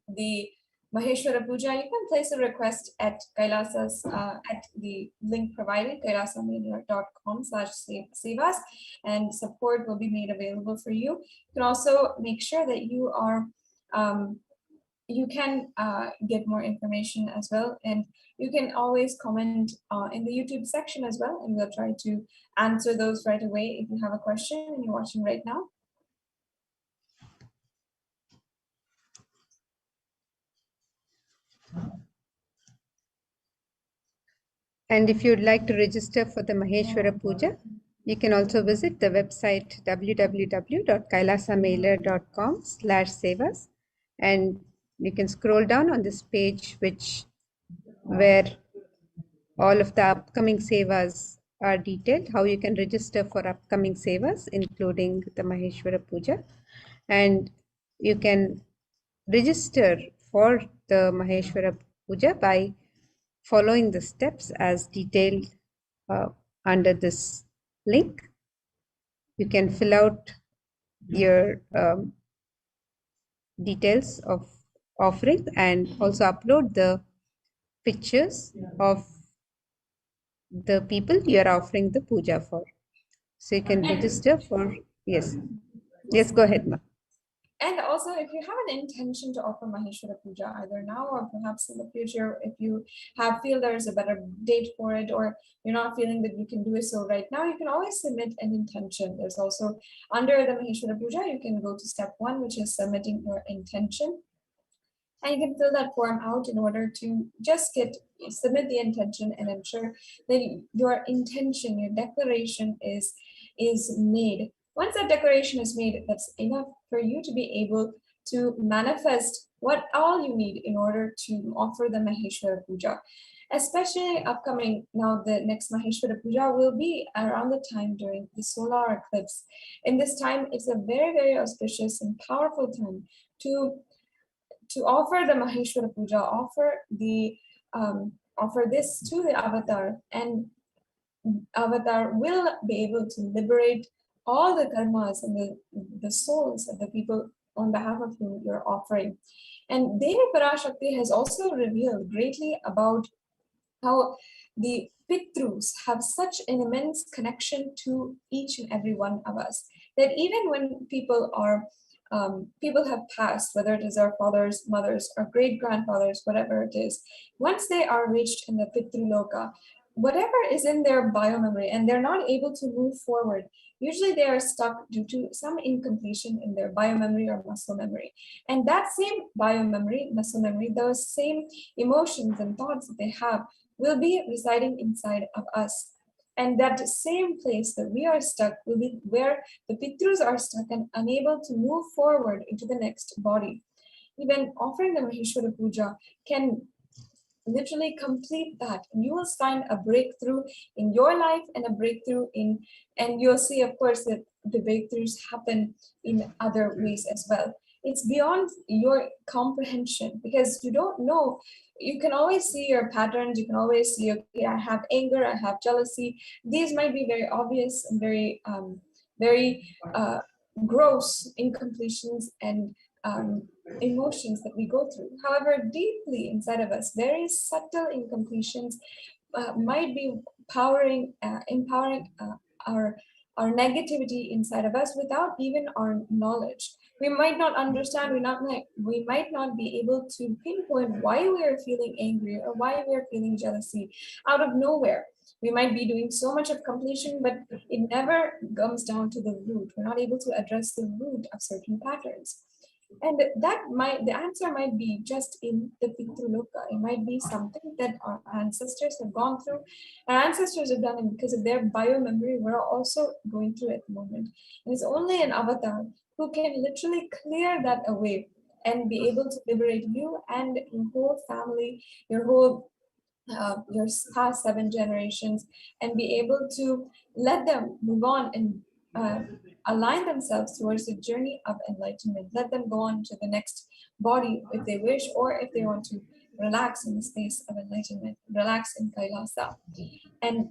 H: the Maheshwara Puja, you can place a request at Kailasa's at the link provided, kailasamania.com/sevas, and support will be made available for you. You can also make sure that you are you can get more information as well, and you can always comment in the YouTube section as well, and we'll try to answer those right away if you have a question and you're watching right now.
I: And if you'd like to register for the Maheshwara Puja, you can also visit the website www.kailasamailer.com/sevas, and you can scroll down on this page where all of the upcoming sevas are detailed, how you can register for upcoming sevas, including the Maheshwara Puja. And you can register for the Maheshwara Puja by following the steps as detailed under this link. You can fill out your details of offering and also upload the pictures of the people you are offering the puja for. So you can register for, yes. Yes, go ahead, Ma.
H: And also, if you have an intention to offer Maheshwara Puja, either now or perhaps in the future, if you feel there is a better date for it, or you're not feeling that you can do it so right now, you can always submit an intention. There's also, under the Maheshwara Puja, you can go to step 1, which is submitting your intention. And you can fill that form out in order to just submit the intention and ensure that your intention, your declaration is made. Once that declaration is made, that's enough for you to be able to manifest what all you need in order to offer the Maheshwara Puja. Especially upcoming now, the next Maheshwara Puja will be around the time during the solar eclipse. In this time, it's a very, very auspicious and powerful time to offer the Maheshwara Puja, offer this to the avatar, and avatar will be able to liberate all the karmas and the souls of the people on behalf of whom you're offering. And Devi Parashakti has also revealed greatly about how the Pitrus have such an immense connection to each and every one of us, that even when people have passed, whether it is our fathers, mothers, or great grandfathers, whatever it is, once they are reached in the Pitru Loka, whatever is in their biomemory and they're not able to move forward, usually they are stuck due to some incompletion in their biomemory or muscle memory. And that same biomemory, muscle memory, those same emotions and thoughts that they have will be residing inside of us. And that same place that we are stuck will be where the Pitrus are stuck and unable to move forward into the next body. Even offering the Maheshwara Puja can literally complete that. And you will find a breakthrough in your life and a breakthrough and you'll see, of course, that the breakthroughs happen in other ways as well. It's beyond your comprehension because you don't know. You can always see your patterns. You can always see, okay, I have anger, I have jealousy. These might be very obvious and very, gross incompletions and emotions that we go through. However, deeply inside of us, very subtle incompletions might be empowering our negativity inside of us without even our knowledge. We might not understand, we might not be able to pinpoint why we are feeling angry or why we are feeling jealousy out of nowhere. We might be doing so much of completion, but it never comes down to the root. We're not able to address the root of certain patterns. And the answer might be just in the Pitruloka. It might be something that our ancestors have gone through. Our ancestors have done it because of their biomemory. We're also going through at the moment. And it's only an avatar who can literally clear that away and be able to liberate you and your whole family, your past 7 generations, and be able to let them move on and align themselves towards the journey of enlightenment. Let them go on to the next body if they wish, or if they want to relax in the space of enlightenment, relax in Kailasa. And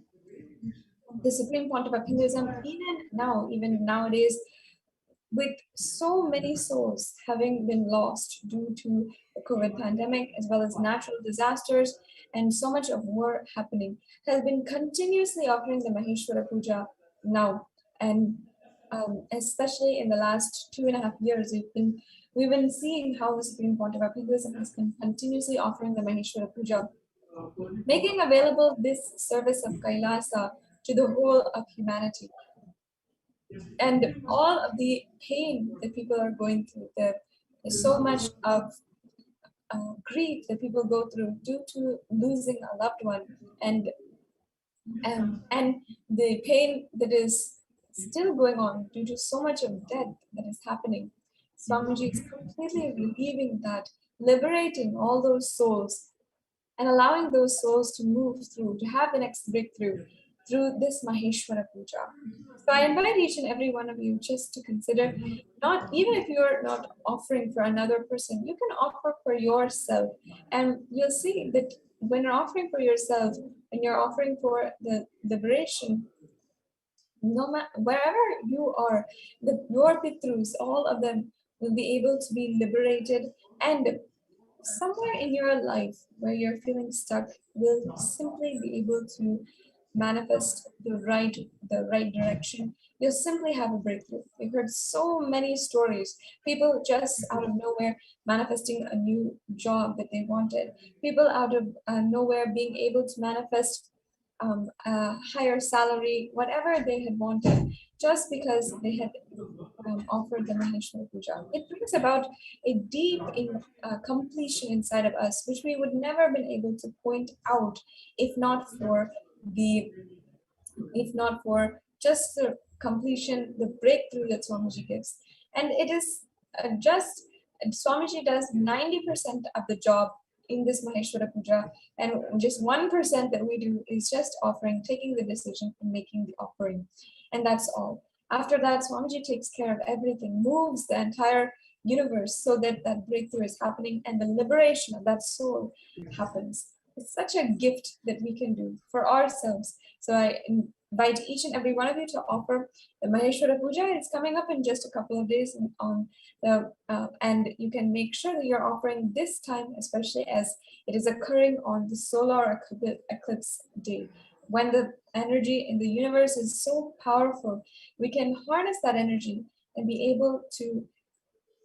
H: the Supreme Pontiff of Hinduism, even nowadays, with so many souls having been lost due to the COVID pandemic, as well as natural disasters, and so much of war happening, has been continuously offering the Maheshwara Puja now. And especially in the last 2.5 years, we've been seeing how the Supreme Pontiff of Hinduism has been continuously offering the Maheshwara Puja, making available this service of Kailasa to the whole of humanity. And all of the pain that people are going through, there's so much of grief that people go through due to losing a loved one, and the pain that is still going on due to so much of death that is happening. Swamiji is completely relieving that, liberating all those souls and allowing those souls to move through, to have the next breakthrough through this Maheshwara Puja. So I invite each and every one of you just to consider, even if you're not offering for another person, you can offer for yourself. And you'll see that when you're offering for yourself, and you're offering for the liberation, no matter wherever you are, your Pitrus, all of them will be able to be liberated, and somewhere in your life where you're feeling stuck will simply be able to manifest the right direction. You'll simply have a breakthrough. We've heard so many stories. People just out of nowhere manifesting a new job that they wanted. People out of nowhere being able to manifest a higher salary, whatever they had wanted, just because they had offered the Maheshwara Puja. It brings about a deep completion inside of us, which we would never have been able to point out if not for the just the completion, the breakthrough that Swamiji gives. And it is Swamiji does 90% of the job in this Maheshwara Puja, and just 1% that we do is just offering, taking the decision and making the offering. And that's all. After that, Swamiji takes care of everything, moves the entire universe so that that breakthrough is happening and the liberation of that soul happens. It's such a gift that we can do for ourselves. So I invite each and every one of you to offer the Maheshwara Puja. It's coming up in just a couple of days on the and you can make sure that you're offering this time, especially as it is occurring on the solar eclipse day, when the energy in the universe is so powerful. We can harness that energy and be able to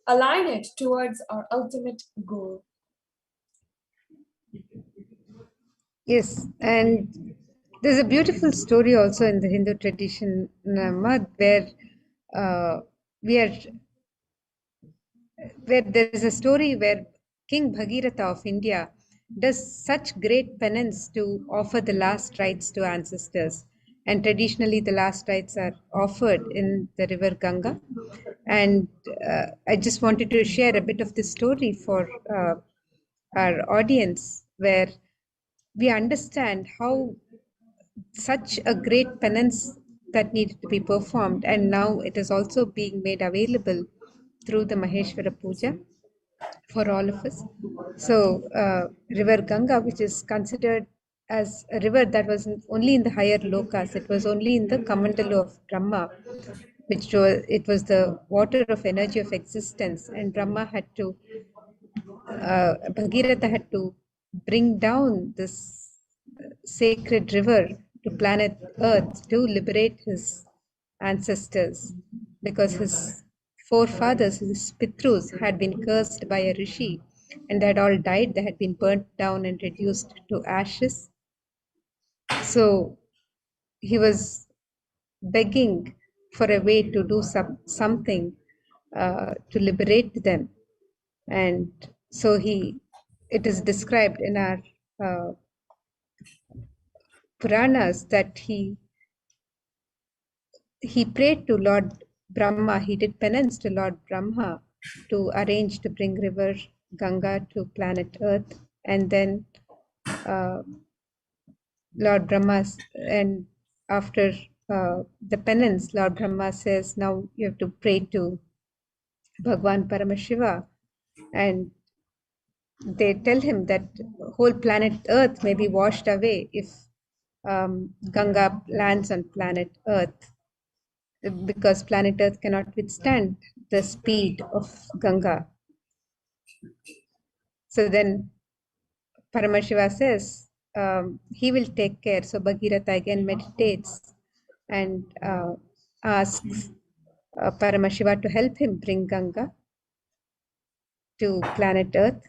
H: align it towards our ultimate goal.
I: Yes, and there's a beautiful story also in the Hindu tradition, Mad, where there is a story where King Bhagirath of India does such great penance to offer the last rites to ancestors. And traditionally, the last rites are offered in the river Ganga. And I just wanted to share a bit of this story for our audience, where we understand how such a great penance that needed to be performed, and now it is also being made available through the Maheshwara Puja for all of us. So river Ganga, which is considered as a river that was only in the higher lokas, it was only in the Kamandalu of Brahma, it was the water of energy of existence, and Brahma had to Bhagirath had to bring down this sacred river to planet Earth to liberate his ancestors, because his forefathers, his Pitrus, had been cursed by a rishi and they had all died. They had been burnt down and reduced to ashes. So he was begging for a way to do something to liberate them. And so it is described in our Puranas that he prayed to Lord Brahma, he did penance to Lord Brahma to arrange to bring river Ganga to planet Earth. And then Lord Brahma, and after the penance, Lord Brahma says, now you have to pray to Bhagavan Paramashivam. And they tell him that whole planet Earth may be washed away if Ganga lands on planet Earth, because planet Earth cannot withstand the speed of Ganga. So then Paramashiva says he will take care. So Bhagirath again meditates and asks Paramashiva to help him bring Ganga to planet Earth.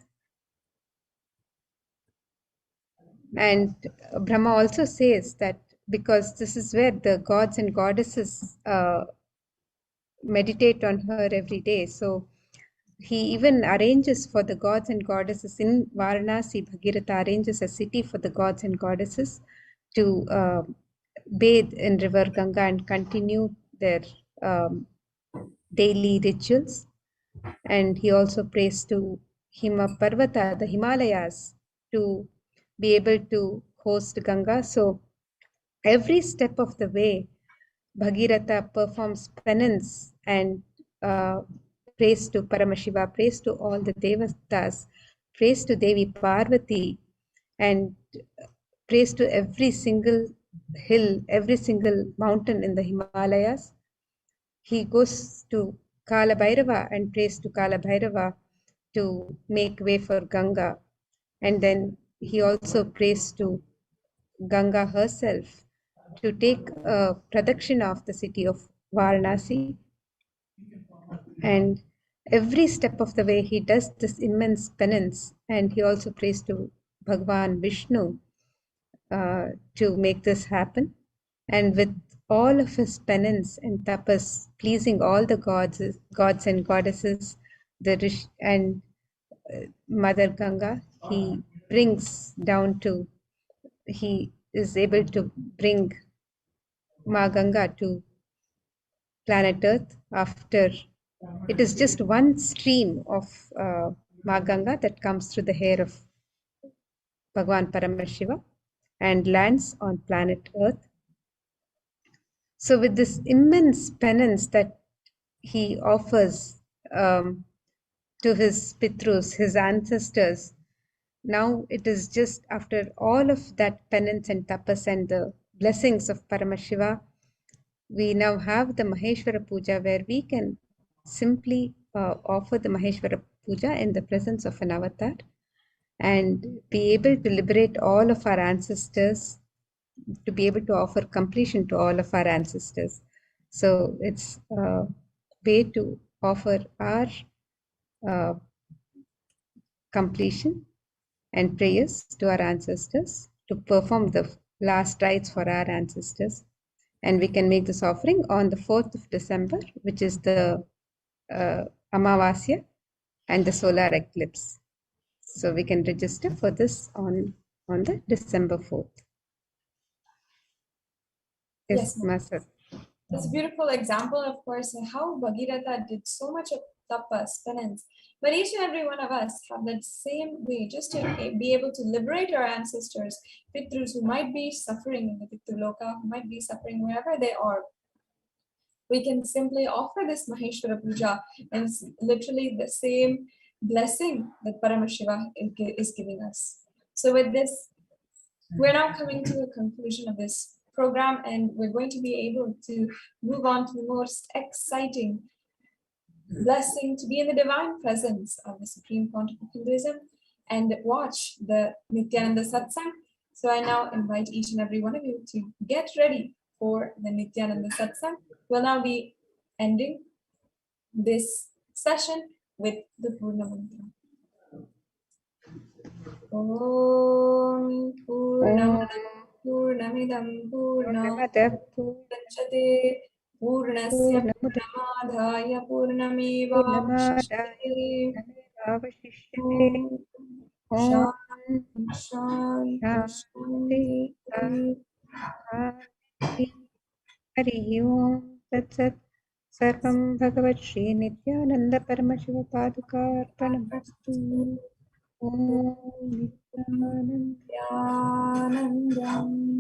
I: And Brahma also says that because this is where the gods and goddesses meditate on her every day. So he even arranges for the gods and goddesses in Varanasi. Bhagirath arranges a city for the gods and goddesses to bathe in river Ganga and continue their daily rituals. And he also prays to Hima Parvata, the Himalayas, to be able to host Ganga. So every step of the way, Bhagiratha performs penance and prays to Paramashiva, prays to all the Devatas, prays to Devi Parvati, and prays to every single hill, every single mountain in the Himalayas. He goes to Kala Bhairava and prays to Kala Bhairava to make way for Ganga. And then he also prays to Ganga herself to take a pradakshina of the city of Varanasi. And every step of the way, he does this immense penance. And he also prays to Bhagavan Vishnu to make this happen. And with all of his penance and tapas, pleasing all the gods and goddesses, and Mother Ganga, he is able to bring Ma Ganga to planet Earth after it is just one stream of Ma Ganga that comes through the hair of Bhagavan Paramashiva and lands on planet Earth. So with this immense penance that he offers to his Pitrus, his ancestors, now it is just after all of that penance and tapas and the blessings of Paramashiva, we now have the Maheshwara Puja where we can simply offer the Maheshwara Puja in the presence of an avatar and be able to liberate all of our ancestors, to be able to offer completion to all of our ancestors. So it's a way to offer our completion and prayers to our ancestors, to perform the last rites for our ancestors. And we can make this offering on the 4th of December, which is the Amavasya and the solar eclipse. So we can register for this on the December 4th. Yes, Master.
H: It's a beautiful example, of course, how Bhagirath did so much of tapas, penance. But each and every one of us have that same way, just to be able to liberate our ancestors, Pitrus, who might be suffering in the Pitruloka, who might be suffering wherever they are. We can simply offer this Maheshwara Puja, and it's literally the same blessing that Paramashiva is giving us. So with this, we're now coming to the conclusion of this program, and we're going to be able to move on to the most exciting blessing, to be in the divine presence of the Supreme Pontiff of Hinduism and watch the Nityananda Satsang. So I now invite each and every one of you to get ready for the Nityananda Satsang. We'll now be ending this session with the Purna Mantra. Om Purnamidam Purnamada Purnachate Purnasya Purnamadhaya Purnamevavashishyate. Om Shanti
I: Hari Om Tat Sat Sarvam Bhagavat Shri Nityananda Paramashiva Paduka Arpanamastu. Om Nityananda.